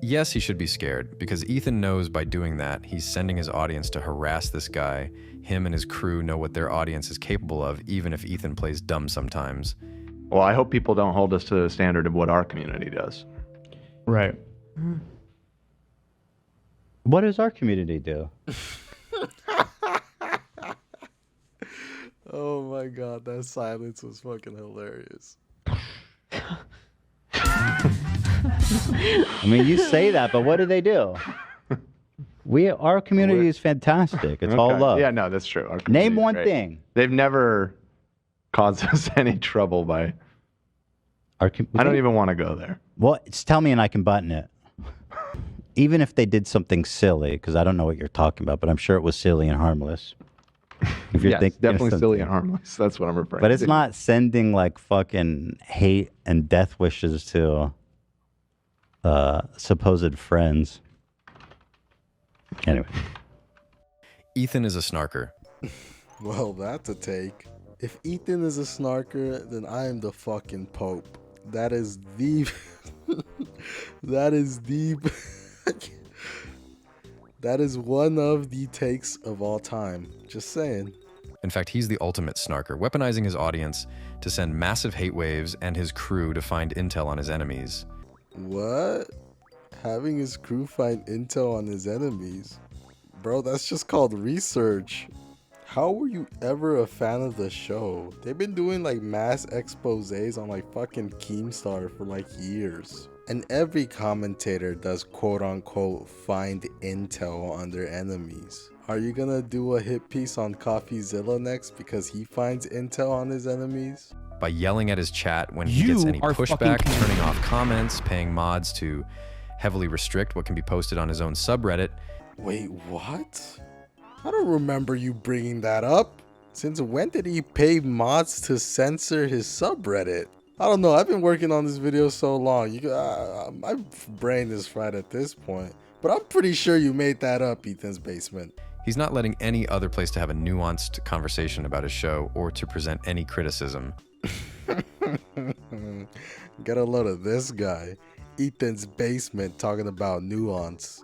Speaker 9: Yes, he should be scared, because Ethan knows by doing that, he's sending his audience to harass this guy. Him and his crew know what their audience is capable of, even if Ethan plays dumb sometimes.
Speaker 4: Well, I hope people don't hold us to the standard of what our community does.
Speaker 16: Right.
Speaker 8: What does our community do?
Speaker 3: Oh my god, that silence was fucking hilarious.
Speaker 8: I mean, you say that, but what do they do? Our community is fantastic. It's all
Speaker 4: Okay.
Speaker 8: love.
Speaker 4: Yeah, no, that's true. Our
Speaker 8: Name
Speaker 4: community's
Speaker 8: one
Speaker 4: great.
Speaker 8: thing.
Speaker 4: They've never caused us any trouble by... I don't even want to go there.
Speaker 8: Well, tell me and I can button it. Even if they did something silly, because I don't know what you're talking about, but I'm sure it was silly and harmless. If you're
Speaker 4: Yes,
Speaker 8: thinking of
Speaker 4: definitely silly
Speaker 8: something.
Speaker 4: and harmless. That's what I'm referring to.
Speaker 8: But it's not sending like fucking hate and death wishes to supposed friends. Anyway.
Speaker 9: Ethan is a snarker.
Speaker 3: Well, that's a take. If Ethan is a snarker, then I am the fucking Pope. That is the... that is the... that is one of the takes of all time. Just saying.
Speaker 9: In fact, he's the ultimate snarker, weaponizing his audience to send massive hate waves and his crew to find intel on his enemies.
Speaker 3: What? Having his crew find intel on his enemies? Bro, that's just called research. How were you ever a fan of the show? They've been doing like mass exposés on like fucking Keemstar for like years. And every commentator does quote unquote find intel on their enemies. Are you gonna do a hit piece on CoffeeZilla next because he finds intel on his enemies?
Speaker 9: By yelling at his chat when he gets any pushback, turning off comments, paying mods to heavily restrict what can be posted on his own subreddit.
Speaker 3: Wait, what? I don't remember you bringing that up. Since when did he pay mods to censor his subreddit? I don't know. I've been working on this video so long. My brain is fried at this point. But I'm pretty sure you made that up, Ethan's Basement.
Speaker 9: He's not letting any other place to have a nuanced conversation about his show or to present any criticism.
Speaker 3: Get a load of this guy. Ethan's Basement talking about nuance.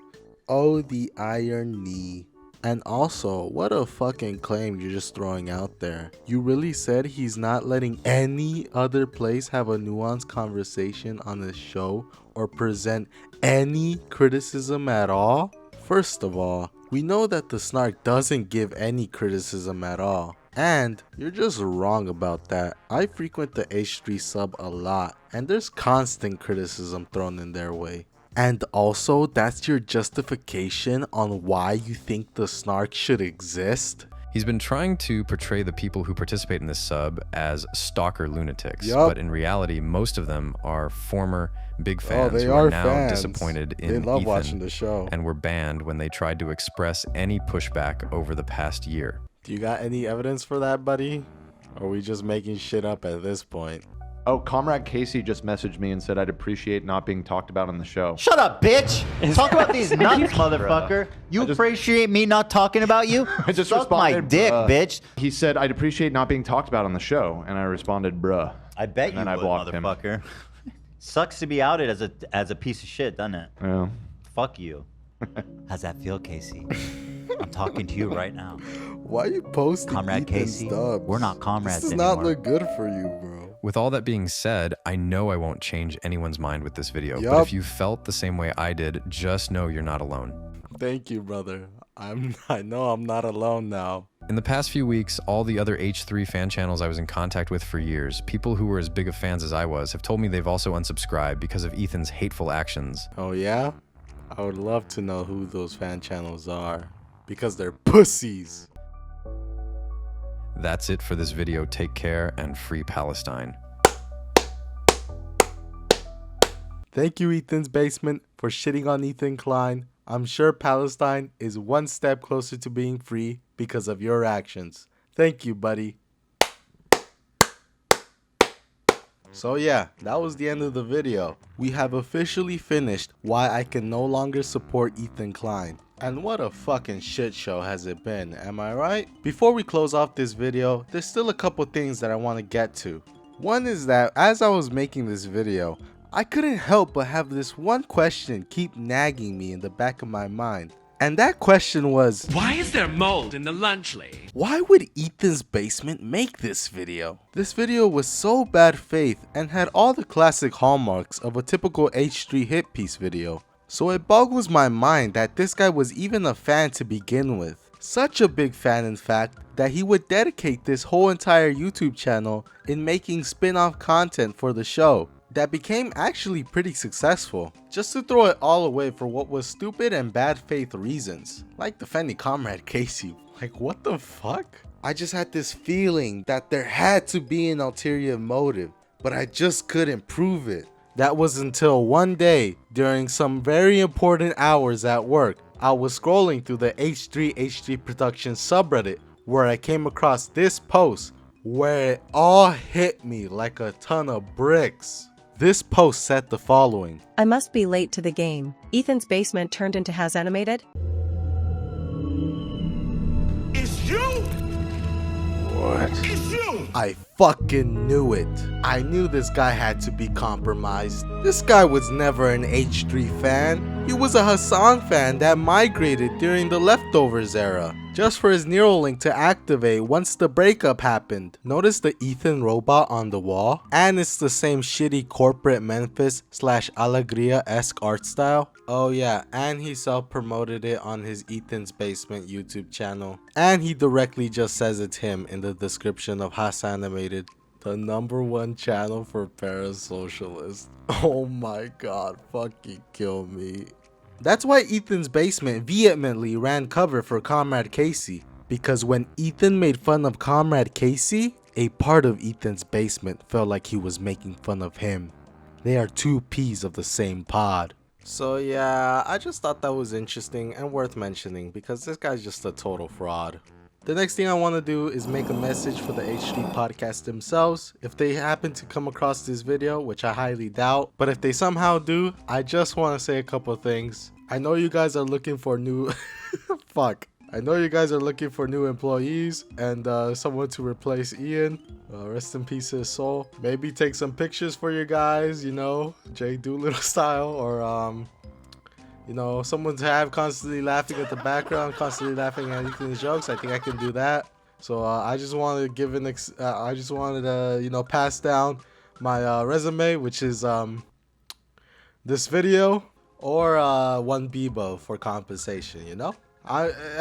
Speaker 3: Oh, the irony. And also, what a fucking claim you're just throwing out there. You really said he's not letting any other place have a nuanced conversation on his show or present any criticism at all? First of all, we know that the snark doesn't give any criticism at all. And you're just wrong about that. I frequent the H3 sub a lot, and there's constant criticism thrown in their way. And also, that's your justification on why you think the snark should exist?
Speaker 9: He's been trying to portray the people who participate in this sub as stalker lunatics,
Speaker 3: Yup.
Speaker 9: but in reality, most of them are former big
Speaker 3: Oh,
Speaker 9: fans
Speaker 3: they
Speaker 9: who are
Speaker 3: are
Speaker 9: now
Speaker 3: fans.
Speaker 9: disappointed in
Speaker 3: They love
Speaker 9: Ethan
Speaker 3: watching the show.
Speaker 9: and were banned when they tried to express any pushback over the past year.
Speaker 3: Do you got any evidence for that, buddy? Or are we just making shit up at this point?
Speaker 4: Oh, Comrade Casey just messaged me and said I'd appreciate not being talked about on the show.
Speaker 8: Shut up, bitch! Talk about these nuts, motherfucker. You appreciate me not talking about you?
Speaker 4: I just
Speaker 8: Suck my
Speaker 4: responded,
Speaker 8: dick,
Speaker 4: bruh.
Speaker 8: bitch.
Speaker 4: He said I'd appreciate not being talked about on the show, and I responded, bruh.
Speaker 8: I bet
Speaker 4: and
Speaker 8: you
Speaker 4: then I
Speaker 8: would,
Speaker 4: blocked him.
Speaker 8: motherfucker. Sucks to be outed as a piece of shit, doesn't it?
Speaker 4: Yeah.
Speaker 8: Fuck you. How's that feel, Casey? I'm talking to you right now.
Speaker 3: Why are you posting
Speaker 8: Comrade
Speaker 3: Ethan's
Speaker 8: Casey?
Speaker 3: dubs?
Speaker 8: We're not comrades
Speaker 3: This does
Speaker 8: anymore.
Speaker 3: not look good for you, bro.
Speaker 9: With all that being said, I know I won't change anyone's mind with this video, but
Speaker 3: Yup.
Speaker 9: if you felt the same way I did, just know you're not alone.
Speaker 3: Thank you, brother. I know I'm not alone now.
Speaker 9: In the past few weeks, all the other H3 fan channels I was in contact with for years, people who were as big of fans as I was, have told me they've also unsubscribed because of Ethan's hateful actions.
Speaker 3: Oh yeah? I would love to know who those fan channels are. Because they're pussies.
Speaker 9: That's it for this video. Take care and free Palestine.
Speaker 3: Thank you, Ethan's Basement, for shitting on Ethan Klein. I'm sure Palestine is one step closer to being free because of your actions. Thank you, buddy. So yeah, that was the end of the video. We have officially finished why I can no longer support Ethan Klein. And what a fucking shit show has it been, am I right? Before we close off this video, there's still a couple things that I want to get to. One is that as I was making this video, I couldn't help but have this one question keep nagging me in the back of my mind. And that question was,
Speaker 2: Why is there mold in the lunch lane?
Speaker 3: why would Ethan's Basement make this video? This video was so bad faith and had all the classic hallmarks of a typical H3 hit piece video. So it boggles my mind that this guy was even a fan to begin with. Such a big fan, in fact, that he would dedicate this whole entire YouTube channel in making spin-off content for the show that became actually pretty successful, just to throw it all away for what was stupid and bad faith reasons, like defending Comrade Casey. Like, what the fuck? I just had this feeling that there had to be an ulterior motive, but I just couldn't prove it. That was until one day, during some very important hours at work, I was scrolling through the H3 Productions subreddit where I came across this post where it all hit me like a ton of bricks. This post said the following.
Speaker 11: I must be late to the game. Ethan's Basement turned into Has Animated?
Speaker 2: It's you!
Speaker 3: What?
Speaker 2: It's you!
Speaker 3: I fucking knew it. I knew this guy had to be compromised. This guy was never an H3 fan. He was a Hassan fan that migrated during the Leftovers era, just for his Neuralink to activate once the breakup happened. Notice the Ethan robot on the wall? And it's the same shitty corporate Memphis / Alegria-esque art style. Oh yeah, and he self-promoted it on his Ethan's Basement YouTube channel. And he directly just says it's him in the description of Has Animated, the #1 channel for parasocialists. Oh my god, fucking kill me. That's why Ethan's Basement vehemently ran cover for Comrade Casey, because when Ethan made fun of Comrade Casey, a part of Ethan's Basement felt like he was making fun of him. They are two peas of the same pod. So yeah, I just thought that was interesting and worth mentioning because this guy's just a total fraud. The next thing I want to do is make a message for the H3 podcast themselves. If they happen to come across this video, which I highly doubt, but if they somehow do, I just want to say a couple things. I know you guys are looking for new... Fuck. I know you guys are looking for new employees and someone to replace Ian. Rest in peace to his soul. Maybe take some pictures for you guys, you know, Jay Doolittle style, or you know, someone to have constantly laughing at the background, constantly laughing at Ethan's jokes. I think I can do that. So I just wanted to give you know, pass down my resume, which is this video, or 1 Bebo for compensation, you know?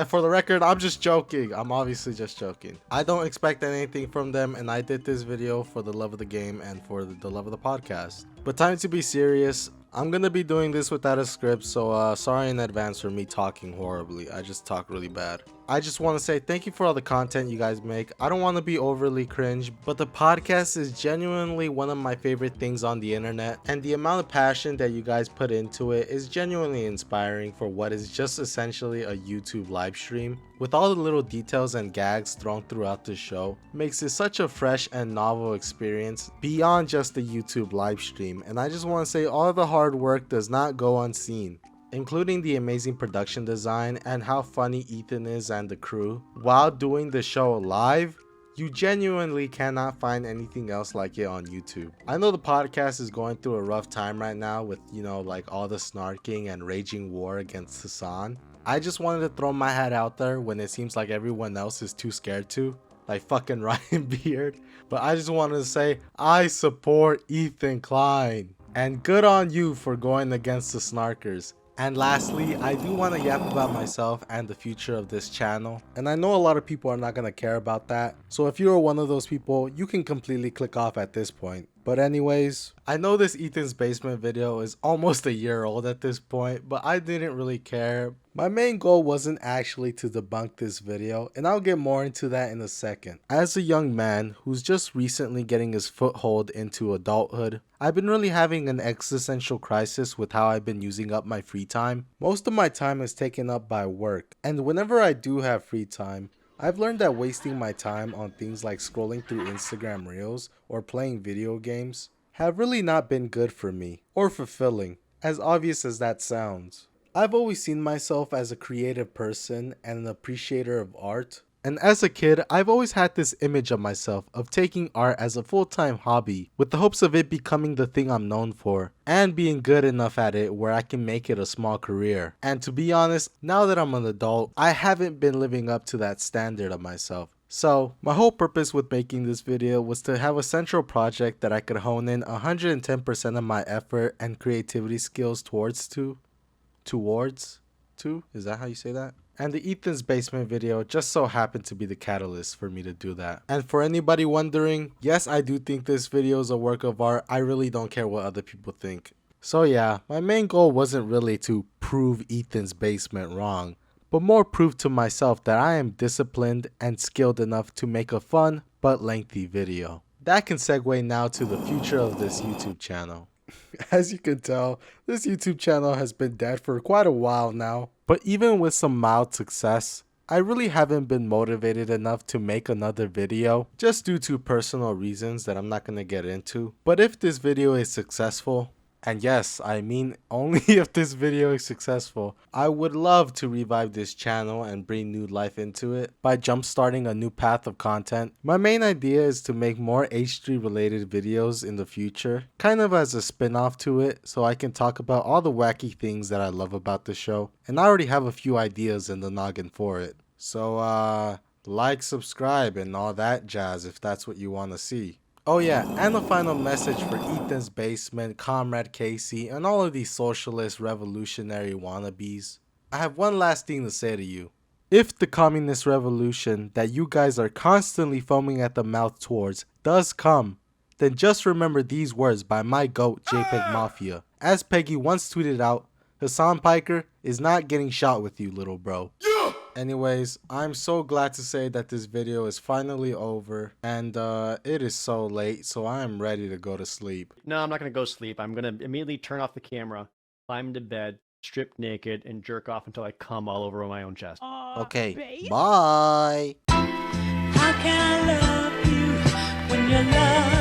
Speaker 3: For the record, I'm just joking. I'm obviously just joking. I don't expect anything from them, and I did this video for the love of the game and for the love of the podcast. But time to be serious. I'm gonna be doing this without a script, so sorry in advance for me talking horribly. I just talk really bad. I just want to say thank you for all the content you guys make. I don't want to be overly cringe, but the podcast is genuinely one of my favorite things on the internet, and the amount of passion that you guys put into it is genuinely inspiring for what is just essentially a YouTube live stream. With all the little details and gags thrown throughout the show, makes it such a fresh and novel experience beyond just the YouTube live stream, and I just want to say all of the hard work does not go unseen, including the amazing production design and how funny Ethan is and the crew. While doing the show live, you genuinely cannot find anything else like it on YouTube. I know the podcast is going through a rough time right now with, you know, like all the snarking and raging war against Hassan. I just wanted to throw my hat out there when it seems like everyone else is too scared to, like fucking Ryan Beard. But I just wanted to say, I support Ethan Klein. And good on you for going against the snarkers. And lastly, I do want to yap about myself and the future of this channel. And I know a lot of people are not going to care about that. So if you're one of those people, you can completely click off at this point. But anyways, I know this Ethan's Basement video is almost a year old at this point, but I didn't really care. My main goal wasn't actually to debunk this video, and I'll get more into that in a second. As a young man who's just recently getting his foothold into adulthood, I've been really having an existential crisis with how I've been using up my free time. Most of my time is taken up by work, and whenever I do have free time, I've learned that wasting my time on things like scrolling through Instagram Reels or playing video games have really not been good for me or fulfilling, as obvious as that sounds. I've always seen myself as a creative person and an appreciator of art. And as a kid, I've always had this image of myself of taking art as a full-time hobby with the hopes of it becoming the thing I'm known for and being good enough at it where I can make it a small career. And to be honest, now that I'm an adult, I haven't been living up to that standard of myself. So, my whole purpose with making this video was to have a central project that I could hone in 110% of my effort and creativity skills towards. Is that how you say that? And the Ethan's Basement video just so happened to be the catalyst for me to do that. And for anybody wondering, yes, I do think this video is a work of art. I really don't care what other people think. So yeah, my main goal wasn't really to prove Ethan's Basement wrong, but more prove to myself that I am disciplined and skilled enough to make a fun but lengthy video. That can segue now to the future of this YouTube channel. As you can tell, this YouTube channel has been dead for quite a while now. But even with some mild success, I really haven't been motivated enough to make another video just due to personal reasons that I'm not going to get into. But if this video is successful, and yes, I mean only if this video is successful, I would love to revive this channel and bring new life into it by jumpstarting a new path of content. My main idea is to make more H3 related videos in the future, kind of as a spin-off to it, so I can talk about all the wacky things that I love about the show. And I already have a few ideas in the noggin for it. So like, subscribe, and all that jazz if that's what you want to see. Oh yeah, and a final message for Ethan's Basement, Comrade Casey, and all of these socialist revolutionary wannabes. I have one last thing to say to you. If the communist revolution that you guys are constantly foaming at the mouth towards does come, then just remember these words by my goat JPEG Mafia. As Peggy once tweeted out, Hassan Piker is not getting shot with you, little bro. Anyways, I'm so glad to say that this video is finally over, and it is so late, so I am ready to go to sleep.
Speaker 18: No, I'm not going to go sleep. I'm going to immediately turn off the camera, climb into bed, strip naked, and jerk off until I come all over my own chest.
Speaker 3: Okay, bye!
Speaker 19: How can I love you when your love